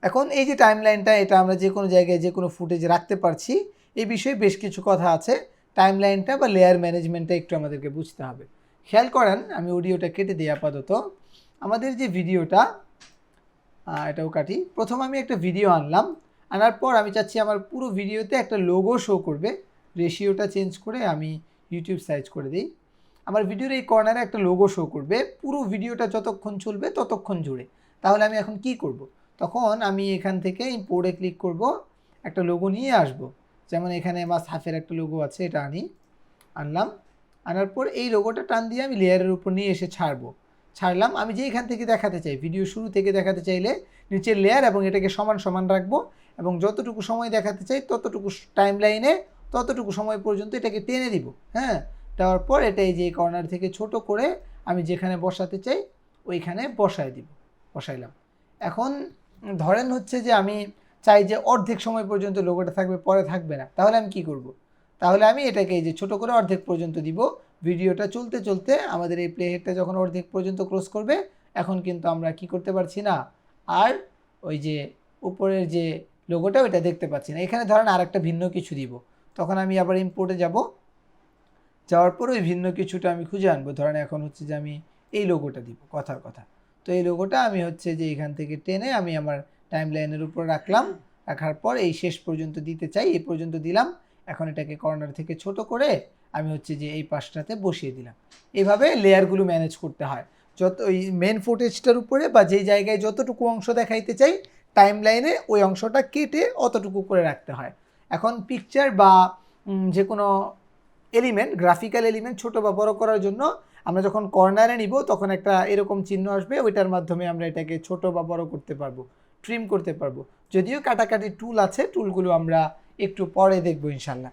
এখন এই যে টাইমলাইনটা, এটা আমরা যে কোনো জায়গায় যে কোনো ফুটেজ রাখতে পারছি, এই বিষয়ে বেশ কিছু কথা আছে। টাইমলাইনটা বা লেয়ার ম্যানেজমেন্টটা একটু আমাদেরকে বুঝতে হবে। খেয়াল করেন, আমি অডিওটা কেটে দিই আপাতত। আমাদের যে ভিডিওটা, এটাও কাটি। প্রথম আমি একটা ভিডিও আনলাম, আনার পর আমি চাচ্ছি আমার পুরো ভিডিওতে একটা লোগো শো করবে। রেশিওটা চেঞ্জ করে আমি ইউটিউব সার্চ করে দিই। আমার ভিডিওর এই কর্নারে একটা লোগো শো করবে পুরো ভিডিওটা যতক্ষণ চলবে ততক্ষণ জুড়ে। তাহলে আমি এখন কি করব? তখন আমি এখান থেকে ইম্পোর্টে ক্লিক করব, একটা লোগো নিয়ে আসব। যেমন এখানে মাসহাফের একটা লোগো আছে, এটা আনলাম। আনার পর এই লোগোটা টান দিয়ে আমি লেয়ারের উপর নিয়ে এসে ছাড়লাম। আমি যে এখান থেকে দেখাতে চাই, ভিডিও শুরু থেকে দেখাতে চাইলে নিচের লেয়ার এবং এটাকে সমান সমান রাখবো, এবং যতটুকু সময় দেখাতে চাই ততটুকু টাইম লাইনে ততটুকু সময় পর্যন্ত এটাকে টেনে দিব। হ্যাঁ, দেওয়ার পর এটা এই যে কর্নার থেকে ছোট করে আমি যেখানে বসাতে চাই ওইখানে বসাইলাম। এখন ধরেন হচ্ছে যে আমি চাই যে অর্ধেক সময় পর্যন্ত লোগোটা থাকবে, পরে থাকবে না। তাহলে আমি কি করব? তাহলে আমি এটাকে এই যে ছোট করে অর্ধেক পর্যন্ত দিব। ভিডিওটা চলতে চলতে আমাদের এই প্লে হেডটা যখন অর্ধেক পর্যন্ত ক্রস করবে, এখন কিন্তু আমরা কি করতে পারছি না, আর ওই যে উপরের যে লোগোটা ওইটা দেখতে পাচ্ছি না। এখানে ধরেন আর একটা ভিন্ন কিছু দিব, তখন আমি আবার ইম্পোর্টে যাওয়ার পর ওই ভিন্ন কিছুটা আমি খুঁজে আনবো। ধরেন এখন হচ্ছে যে আমি এই লোগোটা দিব, কথার কথা। তো এই লোগোটা আমি হচ্ছে যে এখান থেকে টেনে আমি আমার টাইম লাইনের উপর রাখার পর এই শেষ পর্যন্ত দিতে চাই, এই পর্যন্ত দিলাম। এখন এটাকে কর্নার থেকে ছোট করে আমি হচ্ছে যে এই পাশটাতে বসিয়ে দিলাম। এইভাবে লেয়ারগুলো ম্যানেজ করতে হয়। যত ওই মেন ফুটেজটার উপরে বা যেই জায়গায় যতটুকু অংশ দেখাইতে চাই টাইম লাইনে ওই অংশটা কেটে অতটুকু করে রাখতে হয়। এখন পিকচার বা যে কোনো এলিমেন্ট, গ্রাফিক্যাল এলিমেন্ট ছোট বা বড় করার জন্য আমরা যখন কর্নারে নিব তখন একটা এরকম চিহ্ন আসবে, ওইটার মাধ্যমে আমরা এটাকে ছোট বা বড় করতে পারবো, ট্রিম করতে পারবো। যদিও কাটাকাটি টুল আছে, টুলগুলো আমরা একটু পরে দেখবো ইনশাল্লাহ।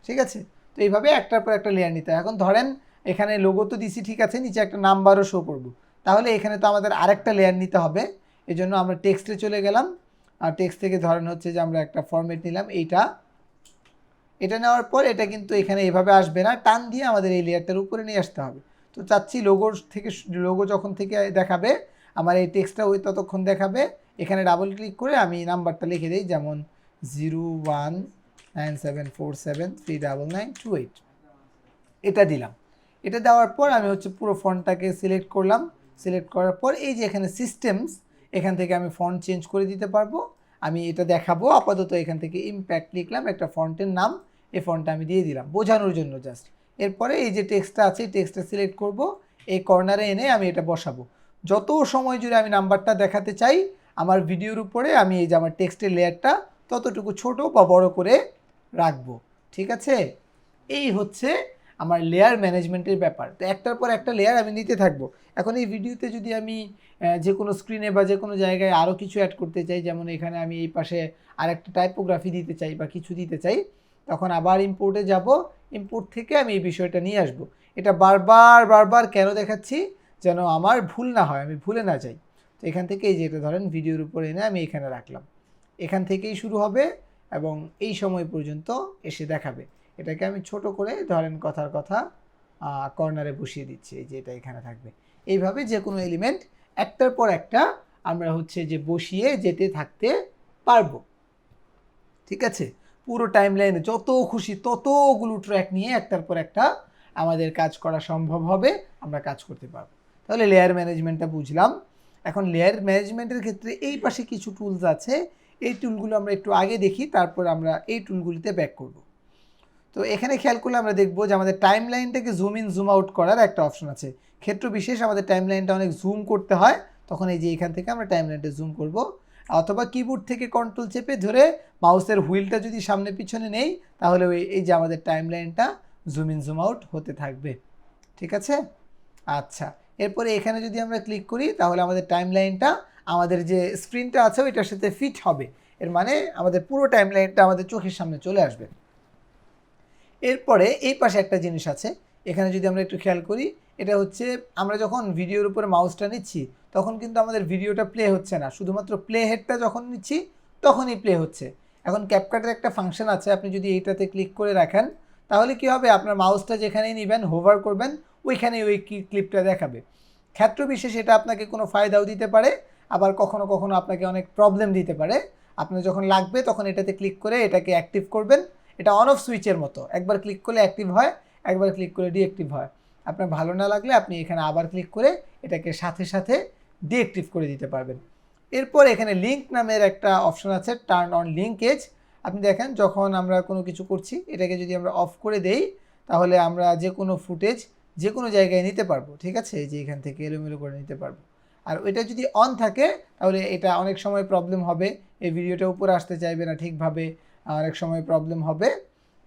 ঠিক আছে, তো এইভাবে একটার পর একটা লেয়ার নিতে হয়। এখন ধরেন এখানে লোগো তো দিছি, ঠিক আছে, নিচে একটা নাম্বারও শো করবো। তাহলে এখানে তো আমাদের আরেকটা লেয়ার নিতে হবে। এই জন্য আমরা টেক্সটে চলে গেলাম, আর টেক্সট থেকে ধরেন হচ্ছে যে আমরা একটা ফরম্যাট নিলাম, এটা নেওয়ার পর এটা কিন্তু এখানে এভাবে আসবে না, টান দিয়ে আমাদের এই লেয়ারটার উপরে নিয়ে আসতে হবে। তো চাচ্ছি লোগো যখন থেকে দেখাবে আমার এই টেক্সটটা ওই ততক্ষণ দেখাবে। এখানে ডাবল ক্লিক করে আমি নাম্বারটা লিখে দিই, যেমন 0197473998, এটা দিলাম। এটা দেওয়ার পর আমি হচ্ছে পুরো ফন্টটাকে সিলেক্ট করলাম। সিলেক্ট করার পর এই যে এখানে সিস্টেমস, এখান থেকে আমি ফন্ট চেঞ্জ করে দিতে পারবো। আমি এটা দেখাবো আপাতত, এখান থেকে ইম্প্যাক্ট লিখলাম, একটা ফন্টের নাম, এই ফন্টটা আমি দিয়ে দিলাম বোঝানোর জন্য জাস্ট। এরপরে এই যে টেক্সটটা আছে এই টেক্সটটা সিলেক্ট করব, এই কর্নারে এনে আমি এটা বসাবো। যত সময় জুড়ে আমি নাম্বারটা দেখাতে চাই আমার ভিডিওর উপরে আমি এই যে আমার টেক্সটের লেয়ারটা ততটুকু ছোট বা বড় করে রাখবো। ঠিক আছে, এই হচ্ছে আমার লেয়ার ম্যানেজমেন্টের ব্যাপার। তো একটার পর একটা লেয়ার আমি নিতে থাকবো। এখন এই ভিডিওতে যদি আমি যে কোনো স্ক্রিনে বা যে কোনো জায়গায় আরও কিছু অ্যাড করতে চাই, যেমন এখানে আমি এই পাশে আরেকটা টাইপোগ্রাফি দিতে চাই বা কিছু দিতে চাই, তখন আবার ইম্পোর্টে যাব, ইম্পোর্ট থেকে আমি এই বিষয়টা নিয়ে আসব। এটা বারবার কেন দেখাচ্ছি, যেন আমার ভুল না হয়, আমি ভুলে না যাই। তো এখান থেকে এই যে এটা ধরেন ভিডিওর উপর এনে আমি এখানে রাখলাম, এখান থেকেই শুরু হবে এবং এই সময় পর্যন্ত এসে দেখাবে। এটাকে আমি ছোট করে ধরেন কথার কথা কর্নারে বসিয়ে দিচ্ছি, এই যে এটা এখানে থাকবে। এইভাবে যে কোনো এলিমেন্ট একটার পর একটা আমরা হচ্ছে যে বসিয়ে যেতে থাকতে পারবো। ঠিক আছে, পুরো টাইম লাইনে যত খুশি ততগুলো ট্র্যাক নিয়ে একটার পর একটা আমাদের কাজ করা সম্ভব হবে, আমরা কাজ করতে পারবো। তাহলে লেয়ার ম্যানেজমেন্টটা বুঝলাম। এখন লেয়ার ম্যানেজমেন্টের ক্ষেত্রে এই পাশে কিছু টুলস আছে, এই টুলগুলো আমরা একটু আগে দেখি, তারপর আমরা এই টুলগুলিতে ব্যাক করব। তো এখানে খেয়াল করলে আমরা দেখবো যে আমাদের টাইম লাইনটাকে জুম ইন জুম আউট করার একটা অপশন আছে। ক্ষেত্র বিশেষ আমাদের টাইম লাইনটা অনেক জুম করতে হয়, তখন এই যে এখান থেকে আমরা টাইম লাইনটা জুম করব, অথবা কিবোর্ড থেকে কন্ট্রোল চেপে ধরে মাউসের হুইলটা যদি সামনে পিছনে নেই তাহলে এই যে আমাদের টাইম লাইনটা জুম ইন জুম আউট হতে থাকবে। ঠিক আছে, আচ্ছা, এরপরে এখানে যদি আমরা ক্লিক করি তাহলে আমাদের টাইম লাইনটা আমাদের যে স্ক্রিনটা আছে ওইটার সাথে ফিট হবে। এর মানে আমাদের পুরো টাইম লাইনটা আমাদের চোখের সামনে চলে আসবে। এরপরে এই পাশে একটা জিনিস আছে, এখানে যদি আমরা একটু খেয়াল করি, এটা হচ্ছে আমরা যখন ভিডিওর উপরে মাউসটা নিচ্ছি তখন কিন্তু আমাদের ভিডিওটা প্লে হচ্ছে না, শুধুমাত্র প্লে হেডটা যখন নিচ্ছি তখনই প্লে হচ্ছে। এখন ক্যাপকাটের একটা ফাংশন আছে, আপনি যদি এইটাতে ক্লিক করে রাখেন তাহলে কি হবে, আপনার মাউসটা যেখানেই নেবেন হোভার করবেন ওইখানেই ওই ক্লিপটা দেখাবে। ক্ষেত্র বিশেষ এটা আপনাকে কোনো ফায়দাও দিতে পারে, আবার কখনো কখনো আপনাকে অনেক প্রবলেম দিতে পারে। আপনার যখন লাগবে তখন এটাতে ক্লিক করে এটাকে অ্যাক্টিভ করবেন। এটা অন অফ সুইচের মতো, একবার ক্লিক করলে অ্যাক্টিভ হয়, একবার ক্লিক করে ডিঅ্যাক্টিভ হয়। আপনার ভালো না লাগলে আপনি এখানে আবার ক্লিক করে এটাকে সাথে সাথে ডিঅ্যাক্টিভ করে দিতে পারবেন। এরপর এখানে লিঙ্ক নামের একটা অপশন আছে, টার্ন অন লিঙ্কেজ। আপনি দেখেন যখন আমরা কোনো কিছু করছি এটাকে যদি আমরা অফ করে দেই তাহলে আমরা যে কোনো ফুটেজ যে কোনো জায়গায় নিতে পারবো, ঠিক আছে, এই যে এখান থেকে এলোমেলো করে নিতে পারবো। আর ওইটা যদি অন থাকে তাহলে এটা অনেক সময় প্রবলেম হবে, এই ভিডিওটা উপরে আসতে চাইবে না ঠিকভাবে, অনেক সময় প্রবলেম হবে।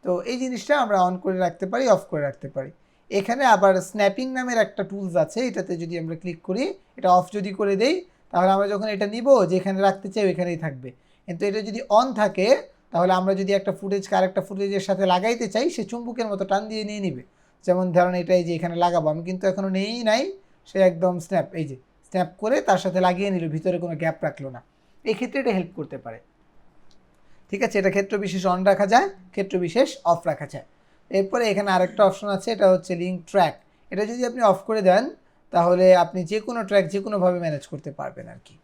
তো এই জিনিসটা আমরা অন করে রাখতে পারি, অফ করে রাখতে পারি। এখানে আবার স্ন্যাপিং নামের একটা টুলস আছে, এটাতে যদি আমরা ক্লিক করি, এটা অফ যদি করে দেই তাহলে আমরা যখন এটা নিব যেখানে রাখতে চাই ওইখানেই থাকবে। কিন্তু এটা যদি অন থাকে তাহলে আমরা যদি একটা ফুটেজকে আরেকটা ফুটেজের সাথে লাগাইতে চাই সে চুম্বকের মতো টান দিয়ে নিয়ে নিবে। যেমন ধরুন এটাই যে এখানে লাগাবো, আমি কিন্তু এখনও নেই নাই, সে একদম স্ন্যাপ, এই যে স্ন্যাপ করে তার সাথে লাগিয়ে নিল, ভিতরে কোনো গ্যাপ রাখলো না। এই ক্ষেত্রে এটা হেল্প করতে পারে, ঠিক আছে। এটা ক্ষেত্র বিশেষ অন রাখা যায়, ক্ষেত্র বিশেষ অফ রাখা যায়। এরপরে এখানে আরেকটা অপশন আছে, এটা হচ্ছে লিঙ্ক ট্র্যাক। এটা যদি আপনি অফ করে দেন তাহলে আপনি যে কোনো ট্র্যাক যে কোনোভাবে ম্যানেজ করতে পারবেন আর কি।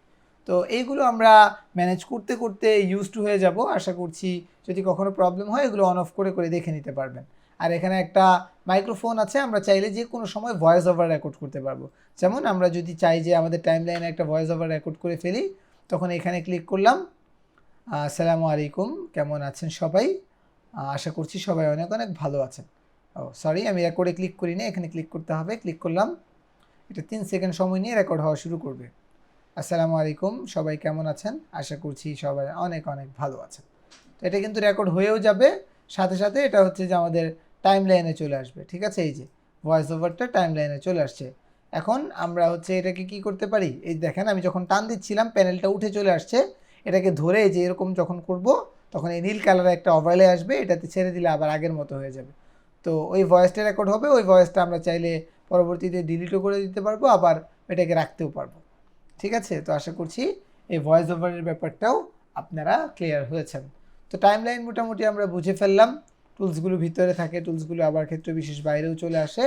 তো এইগুলো আমরা ম্যানেজ করতে করতে ইউজ টু হয়ে যাব, আশা করছি। যদি কখনো প্রবলেম হয় এগুলো অন অফ করে করে দেখে নিতে পারবেন। আর এখানে একটা মাইক্রোফোন আছে, আমরা চাইলে যে কোনো সময় ভয়েস ওভার রেকর্ড করতে পারবো। যেমন আমরা যদি চাই যে আমাদের টাইম লাইনে একটা ভয়েস ওভার রেকর্ড করে ফেলি, তখন এখানে ক্লিক করলাম, আসসালামু আলাইকুম, কেমন আছেন সবাই, আশা করছি সবাই অনেক অনেক ভালো আছেন। ও সরি, আমি রেকর্ডে ক্লিক করি না, এখানে ক্লিক করতে হবে। ক্লিক করলাম, এটা 3 সেকেন্ড সময় নিয়ে রেকর্ড হওয়া শুরু করবে। আসসালামু আলাইকুম, সবাই কেমন আছেন, আশা করছি সবাই অনেক অনেক ভালো আছেন। তো এটা কিন্তু রেকর্ড হয়েও যাবে, সাথে সাথে এটা হচ্ছে যে আমাদের টাইম লাইনে চলে আসবে, ঠিক আছে। এই যে ভয়েস ওভারটা টাইম লাইনে চলে আসছে। এখন আমরা হচ্ছে এটাকে কি করতে পারি, এই দেখেন আমি যখন টান দিচ্ছিলাম প্যানেলটা উঠে চলে আসছে। এটাকে ধরে যে এরকম যখন করব তখন এই নীল কালারের একটা ওভারলে আসবে, এটাতে ছেড়ে দিলে আবার আগের মতো হয়ে যাবে। তো ওই ভয়েসটা রেকর্ড হবে, ওই ভয়েসটা আমরা চাইলে পরবর্তীতে ডিলিটও করে দিতে পারবো, আবার এটাকে রাখতেও পারবো, ঠিক আছে। তো আশা করছি এই ভয়েস ওভারের ব্যাপারটাও আপনারা ক্লিয়ার হয়েছেন। তো টাইমলাইন মোটামুটি আমরা বুঝে ফেললাম, টুলসগুলো ভিতরে থাকে, টুলসগুলো আবার ক্ষেত্র বিশেষ বাইরেও চলে আসে।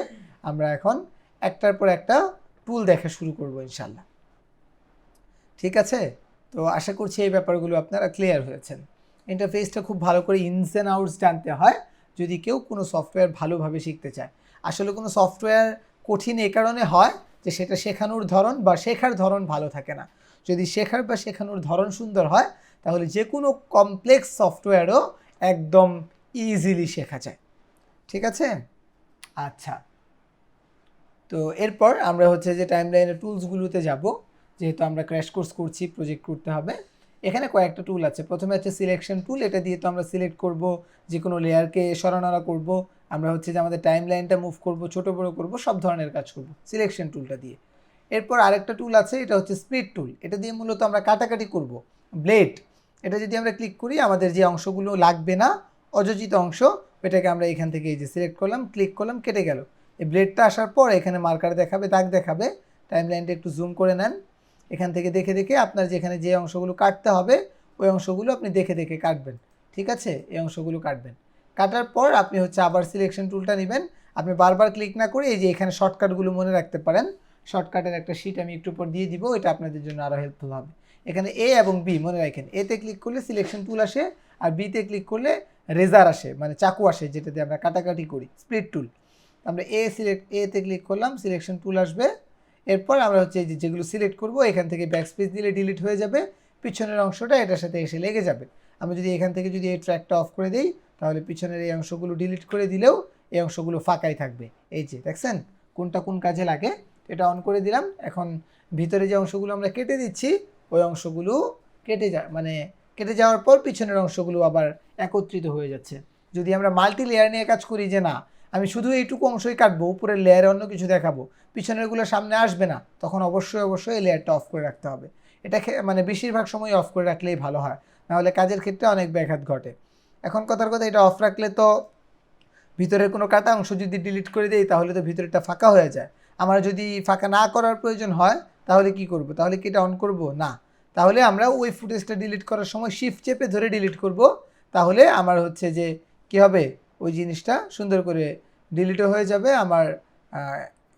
আমরা এখন একটার পর একটা টুল দেখা শুরু করব ইনশাল্লাহ, ঠিক আছে। তো আশা করছি এই ব্যাপারগুলো আপনারা ক্লিয়ার হয়েছেন। ইন্টারফেসটা খুব ভালো করে ইনস অ্যান্ড আউটস জানতে হয় যদি কেউ কোনো সফটওয়্যার ভালোভাবে শিখতে চায়। আসলে কোনো সফটওয়্যার কঠিন এ কারণে হয় যে সেটা শেখানোর ধরন বা শেখার ধরন ভালো থাকে না। যদি শেখার বা শেখানোর ধরন সুন্দর হয় তাহলে যে কোনো কমপ্লেক্স সফটওয়্যারও একদম ইজিলি শেখা যায়, ঠিক আছে। আচ্ছা, তো এরপর আমরা হচ্ছে যে টাইমলাইনের টুলসগুলোতে যাব। যেহেতু আমরা ক্র্যাশ কোর্স করছি, প্রজেক্ট করতে হবে, এখানে কয়েকটা টুল আছে। প্রথমে হচ্ছে সিলেকশন টুল, এটা দিয়ে তো আমরা সিলেক্ট করব, যে কোনো লেয়ারকে সরানোরা করব, আমরা হচ্ছে যে আমাদের টাইমলাইনটা মুভ করব, ছোটো বড়ো করব, সব ধরনের কাজ করব সিলেকশন টুলটা দিয়ে। এরপর আরেকটা টুল আছে, এটা হচ্ছে স্প্লিট টুল। এটা দিয়ে মূলত আমরা কাটাকাটি করব। ব্লেড, এটা যদি আমরা ক্লিক করি আমাদের যে অংশগুলো লাগবে না, অযোজিত অংশ, ওইটাকে আমরা এখান থেকে এই যে সিলেক্ট করলাম, ক্লিক করলাম, কেটে গেল। এই ব্লেডটা আসার পর এখানে মার্কার দেখাবে, দাগ দেখাবে। টাইমলাইনটা একটু জুম করে নেন, এখান থেকে দেখে দেখে আপনার যেখানে যে অংশগুলো কাটতে হবে ওই অংশগুলো আপনি দেখে দেখে কাটবেন, ঠিক আছে। এই অংশগুলো কাটবেন, কাটার পর আপনি হচ্ছে আবার সিলেকশন টুলটা নেবেন। আপনি বারবার ক্লিক না করে এই যে এখানে শর্টকাটগুলো মনে রাখতে পারেন, শর্টকাটের একটা শিট আমি একটু পর দিয়ে দিব, এটা আপনাদের জন্য আরও হেল্পফুল হবে। এখানে এ এবং বি মনে রাখেন, এতে ক্লিক করলে সিলেকশন টুল আসে, আর বিতে ক্লিক করলে রেজার আসে, মানে চাকু আসে, যেটাতে আমরা কাটাকাটি করি, স্প্লিট টুল। আমরা এতে ক্লিক করলাম, সিলেকশন টুল আসবে। এরপর আমরা হচ্ছে এই যেগুলো সিলেক্ট করব এখান থেকে ব্যাকস্পেস দিলে ডিলিট হয়ে যাবে, পিছনের অংশটা এটার সাথে এসে লেগে যাবে। আমরা যদি এখান থেকে যদি এই ট্র্যাকটা অফ করে দিই তাহলে পিছনের এই অংশগুলো ডিলিট করে দিলেও এই অংশগুলো ফাঁকাই থাকবে। এই যে দেখছেন কোনটা কোন কাজে লাগে, এটা অন করে দিলাম। এখন ভিতরে যে অংশগুলো আমরা কেটে দিচ্ছি ওই অংশগুলো কেটে যাওয়ার পর পিছনের অংশগুলো আবার একত্রিত হয়ে যাচ্ছে। যদি আমরা মাল্টি লেয়ার নিয়ে কাজ করি, যে না আমি শুধু এইটুকু অংশই কাটবো, উপরের লেয়ারে অন্য কিছু দেখাবো, পিছনেরগুলো সামনে আসবে না, তখন অবশ্যই এই লেয়ারটা অফ করে রাখতে হবে। এটা মানে বেশিরভাগ সময় অফ করে রাখলেই ভালো হয়, নাহলে কাজের ক্ষেত্রে অনেক ব্যাঘাত ঘটে। এখন কথার কথা, এটা অফ রাখলে তো ভিতরের কোনো কাটা অংশ যদি ডিলিট করে দেই তাহলে তো ভিতরেরটা ফাঁকা হয়ে যায়। আমার যদি ফাঁকা না করার প্রয়োজন হয় তাহলে কি করব? তাহলে কি এটা অন করব? না। তাহলে আমরা ওই ফুটেজটা ডিলিট করার সময় শিফট চেপে ধরে ডিলিট করব। তাহলে আমার হচ্ছে যে কি হবে, ওই জিনিসটা সুন্দর করে ডিলিটও হয়ে যাবে, আমার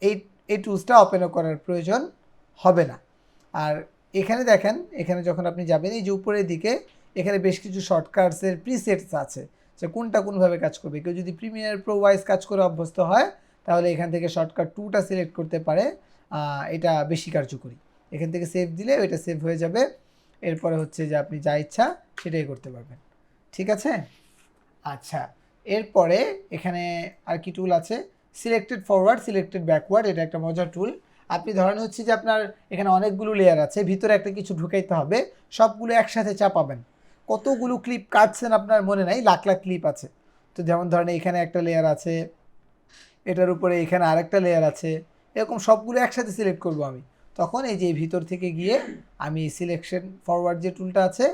এই এই টুলসটা ওপেনও করার প্রয়োজন হবে না। আর এখানে দেখেন, এখানে যখন আপনি যাবেন এই যে উপরের দিকে এখানে বেশ কিছু শর্টকাটসের প্রিসেটস আছে যে কোনটা কোনভাবে কাজ করবে। কেউ যদি প্রিমিয়ার প্রো ওয়াইজ কাজ করে অভ্যস্ত হয় তাহলে এখান থেকে শর্টকাট 2টা সিলেক্ট করতে পারে, এটা বেশি কার্যকরী। এখান থেকে সেভ দিলে ওইটা সেভ হয়ে যাবে, এরপরে হচ্ছে যে আপনি যা ইচ্ছা সেটাই করতে পারবেন। ঠিক আছে? আচ্ছা, এরপরে এখানে আর কি টুল আছে? সিলেক্টেড ফরওয়ার্ড, সিলেক্টেড ব্যাকওয়ার্ড, এটা একটা মজার টুল। আপনি ধরেন হচ্ছে যে আপনার এখানে অনেকগুলো লেয়ার আছে, ভিতরে একটা কিছু ঢুকাইতে হবে, সবগুলো একসাথে চাপাবেন। কতগুলো ক্লিপ কাটছেন আপনার মনে নাই, লাখ লাখ ক্লিপ আছে। তো যেমন ধরেন এখানে একটা লেয়ার আছে, এটার উপরে এখানে আরেকটা লেয়ার আছে, এরকম সবগুলো একসাথে সিলেক্ট করব আমি। তখন এই যে ভিতর থেকে গিয়ে আমি সিলেকশন ফরওয়ার্ড যে টুলটা আছে,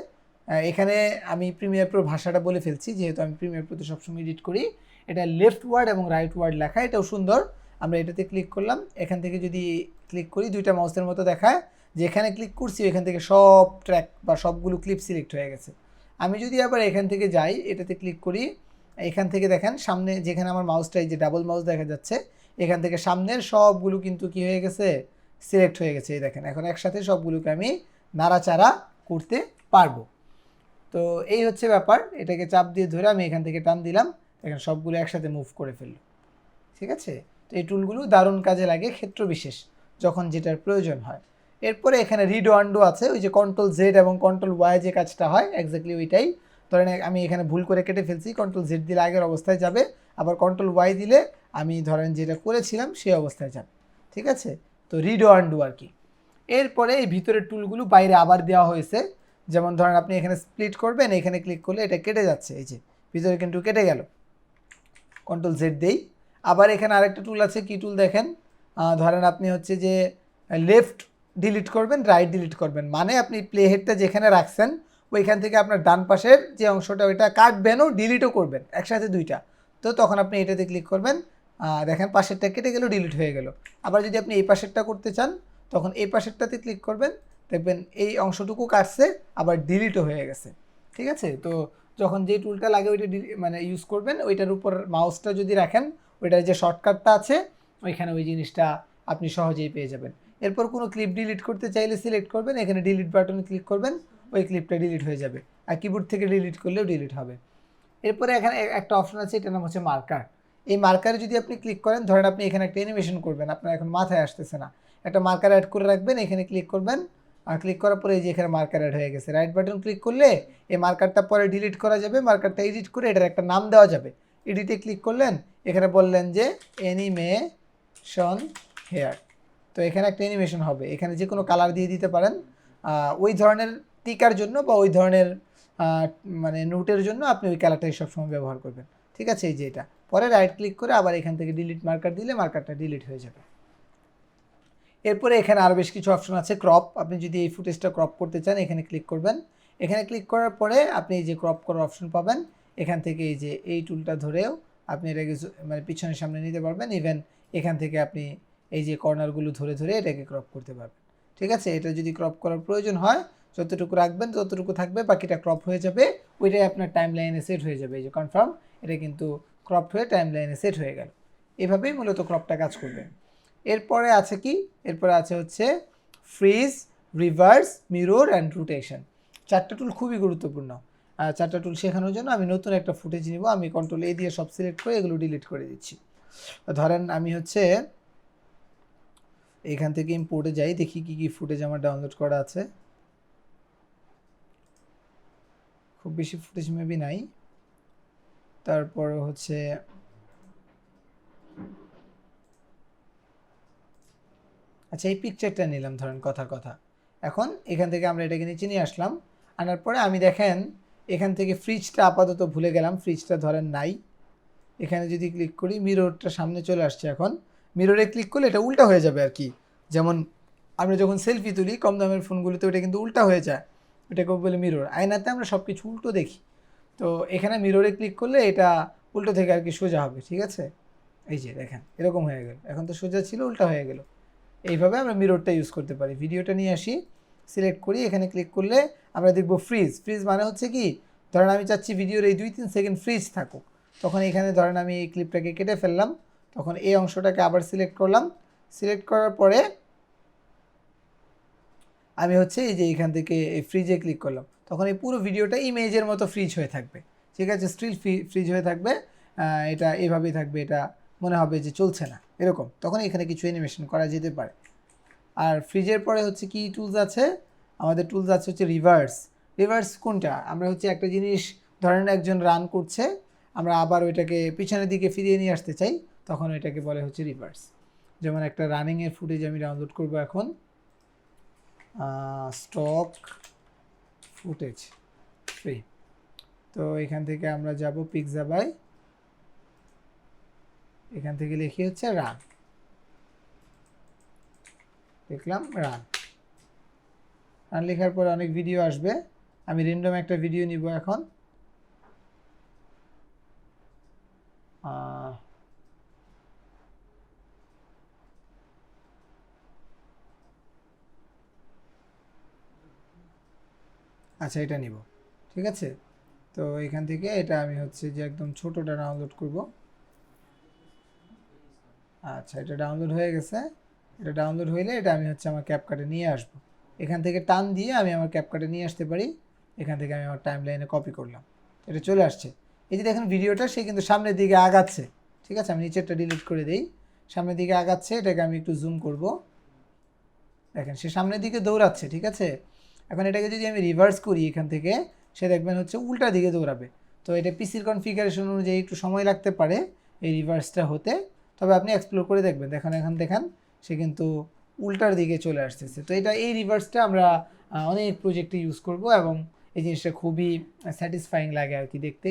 এখানে আমি প্রিমিয়ার প্রো ভাষাটা বলে ফেলছি যেহেতু আমি প্রিমিয়ার প্রোতে সবসময় এডিট করি। এটা লেফট ওয়ার্ড এবং রাইট ওয়ার্ড লেখা, এটাও সুন্দর। আমরা এটাতে ক্লিক করলাম, এখান থেকে যদি ক্লিক করি দুইটা মাউসের মতো দেখায়, যে এখানে ক্লিক করছি এখান থেকে সব ট্র্যাক বা সবগুলো ক্লিপ সিলেক্ট হয়ে গেছে। আমি যদি আবার এখান থেকে যাই, এটাতে ক্লিক করি, এখান থেকে দেখেন সামনে যেখানে আমার মাউসটা এই যে ডাবল মাউস দেখা যাচ্ছে, এখান থেকে সামনের সবগুলো কিন্তু কি হয়ে গেছে, সিলেক্ট হয়ে গেছে। এই দেখেন এখন একসাথে সবগুলোকে আমি নাড়াচাড়া করতে পারবো। তো এই হচ্ছে ব্যাপার, এটাকে চাপ দিয়ে ধরে আমি এখান থেকে টান দিলাম, দেখেন সবগুলো একসাথে মুভ করে ফেললো। ঠিক আছে? তো এই টুলগুলো দারুণ কাজে লাগে ক্ষেত্র বিশেষ, যখন যেটার প্রয়োজন হয়। এরপরে এখানে রিড আন্ডু আছে, ওই যে কন্ট্রোল জেড এবং কন্ট্রোল ওয়াই যে কাজটা হয় এক্স্যাক্টলি ওইটাই। ধরেন আমি এখানে ভুল করে কেটে ফেলছি, কন্ট্রোল জেড দিলে আগের অবস্থায় যাবে, আবার কন্ট্রোল ওয়াই দিলে আমি ধরেন যেটা করেছিলাম সেই অবস্থায় যাবে। ঠিক আছে? তো রিড আন্ডু আর কি। এরপরে এই ভিতরের টুলগুলো বাইরে আবার দেওয়া হয়েছে, যেমন ধরেন আপনি এখানে স্প্লিট করবেন, এখানে ক্লিক করলে এটা কেটে যাচ্ছে, এই যে ভিতরে কিন্তু কেটে গেল, কন্ট্রোল জেড দেই। আবার এখানে আরেকটা টুল আছে, কি টুল দেখেন, ধরেন আপনি হচ্ছে যে লেফট ডিলিট করবেন, রাইট ডিলিট করবেন, মানে আপনি প্লে হেডটা যেখানে রাখছেন ওইখান থেকে আপনার ডান পাশের যে অংশটা ওইটা কাটবেনও ডিলিটও করবেন, একসাথে দুইটা। তো তখন আপনি এটাতে ক্লিক করবেন, দেখেন পাশেরটা কেটে গেল, ডিলিট হয়ে গেল। আবার যদি আপনি এই পাশেরটা করতে চান তখন এই পাশেরটাতে ক্লিক করবেন, দেখবেন এই অংশটুকু কাটছে আবার ডিলিটও হয়ে গেছে। ঠিক আছে? তো যখন যে টুলটা লাগে ওইটা মানে ইউজ করবেন, ওইটার উপর মাউসটা যদি রাখেন ওইটার যে শর্টকাটটা আছে ওইখানে ওই জিনিসটা আপনি সহজেই পেয়ে যাবেন। এরপর কোনো ক্লিপ ডিলিট করতে চাইলে সিলেক্ট করবেন, এখানে ডিলিট বাটনে ক্লিক করবেন, ওই ক্লিপটা ডিলিট হয়ে যাবে। আর কিবোর্ড থেকে ডিলিট করলেও ডিলিট হবে। এরপরে এখানে একটা অপশন আছে, এটার নাম হচ্ছে মার্কার। এই মার্কারে যদি আপনি ক্লিক করেন, ধরেন আপনি এখানে একটা অ্যানিমেশন করবেন, আপনার এখন মাথায় আসতেছে না, একটা মার্কার অ্যাড করে রাখবেন, এখানে ক্লিক করবেন, আর ক্লিক করার পরে এই যে এখানে মার্কার অ্যাড হয়ে গেছে। রাইট বাটন ক্লিক করলে এই মার্কারটা পরে ডিলিট করা যাবে, মার্কারটা এডিট করে এটার একটা নাম দেওয়া যাবে। এডিটে ক্লিক করলেন, এখানে বললেন যে অ্যানিমেশন হেয়ার, তো এখানে একটা অ্যানিমেশন হবে, এখানে যে কোনো কালার দিয়ে দিতে পারেন ওই ধরনের টিকার জন্য বা ওই ধরনের মানে নোটের জন্য আপনি ওই কালারটাই সবসময় ব্যবহার করবেন। ঠিক আছে? এই যে এটা, পরে রাইট ক্লিক করে আবার এখান থেকে ডিলিট মার্কার দিলে মার্কারটা ডিলিট হয়ে যাবে। এরপরে এখানে আরও বেশ কিছু অপশন আছে, ক্রপ, আপনি যদি এই ফুটেজটা ক্রপ করতে চান এখানে ক্লিক করবেন, এখানে ক্লিক করার পরে আপনি এই যে ক্রপ করার অপশন পাবেন, এখান থেকে এই যে এই টুলটা ধরেও আপনি এটাকে মানে পিছনের সামনে নিতে পারবেন, ইভেন এখান থেকে আপনি এই যে কর্নারগুলো ধরে ধরে এটাকে ক্রপ করতে পারবেন। ঠিক আছে? এটা যদি ক্রপ করার প্রয়োজন হয় যতটুকু রাখবেন ততটুকু থাকবে, বাকিটা ক্রপ হয়ে যাবে, ওইটাই আপনার টাইম লাইনে সেট হয়ে যাবে। এই যে কনফার্ম, এটা কিন্তু ক্রপ হয়ে টাইম লাইনে সেট হয়ে গেল। এভাবেই মূলত ক্রপটা কাজ করবে। এরপরে আছে কি, এরপরে আছে হচ্ছে freeze, reverse, mirror and rotation. চারটা টুল খুবই গুরুত্বপূর্ণ। চারটা টুল শেখানোর জন্য আমি নতুন একটা ফুটেজ নিব, আমি কন্ট্রোল এ দিয়ে সব সিলেক্ট করে এগুলো ডিলিট করে দিচ্ছি। ধরেন আমি হচ্ছে এখান থেকে ইম্পোর্টে যাই, দেখি কি কি ফুটেজ আমার ডাউনলোড করা আছে। খুব বেশি ফুটেজ মেবি নাই। তারপর হচ্ছে আচ্ছা এই পিকচারটা নিলাম ধরেন কথার কথা। এখন এখান থেকে আমরা এটাকে নিচে নিয়ে আসলাম, আনার পরে আমি দেখেন এখান থেকে ফ্রিজটা আপাতত ভুলে গেলাম, ফ্রিজটা ধরেন নাই। এখানে যদি ক্লিক করি মিররটা সামনে চলে আসছে, এখন মিররে ক্লিক করলে এটা উল্টা হয়ে যাবে আর কি। যেমন আমরা যখন সেলফি তুলি কম দামের ফোনগুলোতে ওটা কিন্তু উল্টা হয়ে যায়, ওটাকে বলে মিরর। আয়নাতে আমরা সব কিছু উল্টো দেখি, তো এখানে মিররে ক্লিক করলে এটা উল্টো থেকে আর কি সোজা হবে, ঠিক আছে? এই যে দেখেন এরকম হয়ে গেল, এখন তো সোজা ছিল উল্টা হয়ে গেল। এইভাবে আমরা মিররটা ইউজ করতে পারি। ভিডিওটা নিয়ে আসি, সিলেক্ট করি, এখানে ক্লিক করলে আমরা দেখব ফ্রিজ। ফ্রিজ মানে হচ্ছে কি, ধরেন আমি চাচ্ছি ভিডিওর এই 2-3 সেকেন্ড ফ্রিজ থাকুক, তখন এখানে ধরেন আমি এই ক্লিপটাকে কেটে ফেললাম, তখন এই অংশটাকে আবার সিলেক্ট করলাম। সিলেক্ট করার পরে আমি হচ্ছে এই যে এখান থেকে এই ফ্রিজে ক্লিক করলাম, তখন এই পুরো ভিডিওটা ইমেজের মতো ফ্রিজ হয়ে থাকবে, ঠিক আছে? স্টিল ফ্রিজ হয়ে থাকবে, এটা এভাবেই থাকবে, এটা মনে হবে যে চলছে না এরকম, তখন এখানে কিছু অ্যানিমেশন করা যেতে পারে। আর ফ্রিজের পরে হচ্ছে কি টুলস আছে আমাদের? টুলস আছে হচ্ছে রিভার্স। রিভার্স কোনটা? আমরা হচ্ছে একটা জিনিস ধরেন একজন রান করছে, আমরা আবার ওইটাকে পিছনের দিকে ফিরিয়ে নিয়ে আসতে চাই, তখন ওইটাকে বলে হচ্ছে রিভার্স। যেমন একটা রানিংয়ের ফুটেজ আমি ডাউনলোড করব এখন, স্টক ফুটেজ ফ্রি। তো এখান থেকে আমরা যাব পিক্সাবাই, এখান থেকে লিখি হচ্ছে রান, দেখলাম রান। রান লেখার পর অনেক ভিডিও আসবে, আমি র্যান্ডম একটা ভিডিও নিব এখন। আচ্ছা এটা নিব, ঠিক আছে? তো এখান থেকে এটা আমি হচ্ছে যে একদম ছোটোটা ডাউনলোড করব। আচ্ছা এটা ডাউনলোড হয়ে গেছে। এটা ডাউনলোড হইলে এটা আমি হচ্ছে আমার ক্যাপকাটে নিয়ে আসব। এখান থেকে টান দিয়ে আমি আমার ক্যাপকাটে নিয়ে আসতে পারি। এখান থেকে আমি আমার টাইম লাইনে কপি করলাম, এটা চলে আসছে। এই যে দেখেন ভিডিওটা সে কিন্তু সামনের দিকে আগাচ্ছে, ঠিক আছে? আমি নিচেরটা ডিলিট করে দিই, সামনের দিকে আগাচ্ছে, এটাকে আমি একটু জুম করব, দেখেন সে সামনের দিকে দৌড়াচ্ছে, ঠিক আছে? এখন এটাকে যদি আমি রিভার্স করি এখান থেকে, সে দেখবেন হচ্ছে উল্টা দিকে দৌড়াবে। তো এটা পিসির কনফিগারেশন অনুযায়ী একটু সময় লাগতে পারে এই রিভার্সটা হতে, তবে আপনি এক্সপ্লোর করে দেখবেন। দেখেন এখন দেখেন সে কিন্তু উল্টার দিকে চলে আসতেছে। তো এই রিভার্সটা আমরা অনেক প্রজেক্টে ইউজ করব এবং এই জিনিসটা খুবই স্যাটিসফাইং লাগে আর কি দেখতে,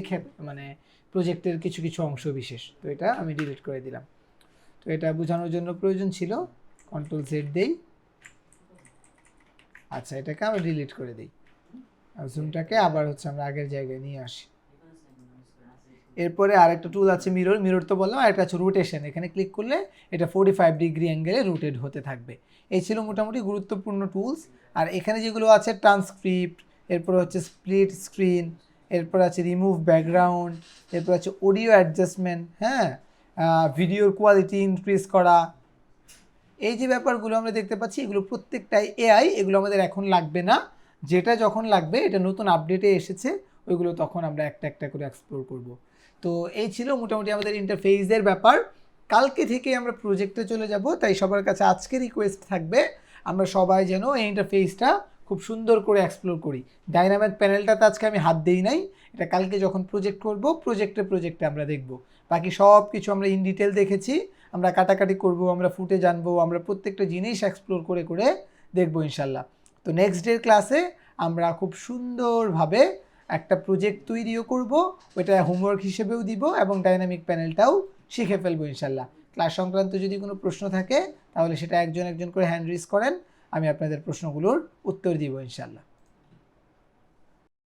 মানে প্রজেক্টের কিছু কিছু অংশ বিশেষ। তো এটা আমি ডিলিট করে দিলাম। তো এটা বোঝানোর জন্য প্রয়োজন ছিল, কন্ট্রোল জেড দেই। আচ্ছা এটাকে আমরা ডিলিট করে দিই, আর জুমটাকে আবার হচ্ছে আমরা আগের জায়গায় নিয়ে আসি। এরপরে আরেকটা টুল আছে মিরর। মিরর তো বললাম, আরেকটা আছে রোটেশন। এখানে ক্লিক করলে এটা 45 ডিগ্রি অ্যাঙ্গেলে রোটেট হতে থাকবে। এই ছিল মোটামুটি গুরুত্বপূর্ণ টুলস। আর এখানে যেগুলো আছে ট্রান্সক্রিপ্ট, এরপর হচ্ছে স্প্লিট স্ক্রিন, এরপর আছে রিমুভ ব্যাকগ্রাউন্ড, এরপর আছে অডিও অ্যাডজাস্টমেন্ট, হ্যাঁ, ভিডিওর কোয়ালিটি ইনক্রিজ করা, এই যে ব্যাপারগুলো আমরা দেখতে পাচ্ছি এগুলো প্রত্যেকটাই এআই। এগুলো আমাদের এখন লাগবে না, যেটা যখন লাগবে এটা নতুন আপডেটে এসেছে ওইগুলো তখন আমরা একটা একটা করে এক্সপ্লোর করব। তো এই ছিল মোটামুটি আমাদের ইন্টারফেসের ব্যাপার। কালকে থেকে আমরা প্রজেক্টে চলে যাব, তাই সবার কাছে আজকে রিকোয়েস্ট থাকবে আমরা সবাই যেন এই ইন্টারফেসটা খুব সুন্দর করে এক্সপ্লোর করি। ডাইনামিক প্যানেলটাতে আজকে আমি হাত দিই নাই, এটা কালকে যখন প্রজেক্ট করব প্রজেক্টে আমরা দেখব। বাকি সব কিছু আমরা ইন ডিটেল দেখেছি, আমরা কাটাকাটি করব, আমরা ফুটে জানবো, আমরা প্রত্যেকটা জিনিস এক্সপ্লোর করে করে দেখবো ইনশাল্লাহ। তো নেক্সট ডের ক্লাসে আমরা খুব সুন্দরভাবে একটা প্রজেক্ট তৈরিও করব, ওইটা হোমওয়ার্ক হিসেবেও দিব এবং ডাইনামিক প্যানেলটাও শিখে ফেলবো ইনশাল্লাহ। ক্লাস সংক্রান্ত যদি কোনো প্রশ্ন থাকে তাহলে সেটা একজন একজন করে হ্যান্ড রেজ করেন, আমি আপনাদের প্রশ্নগুলোর উত্তর দিব ইনশাল্লাহ।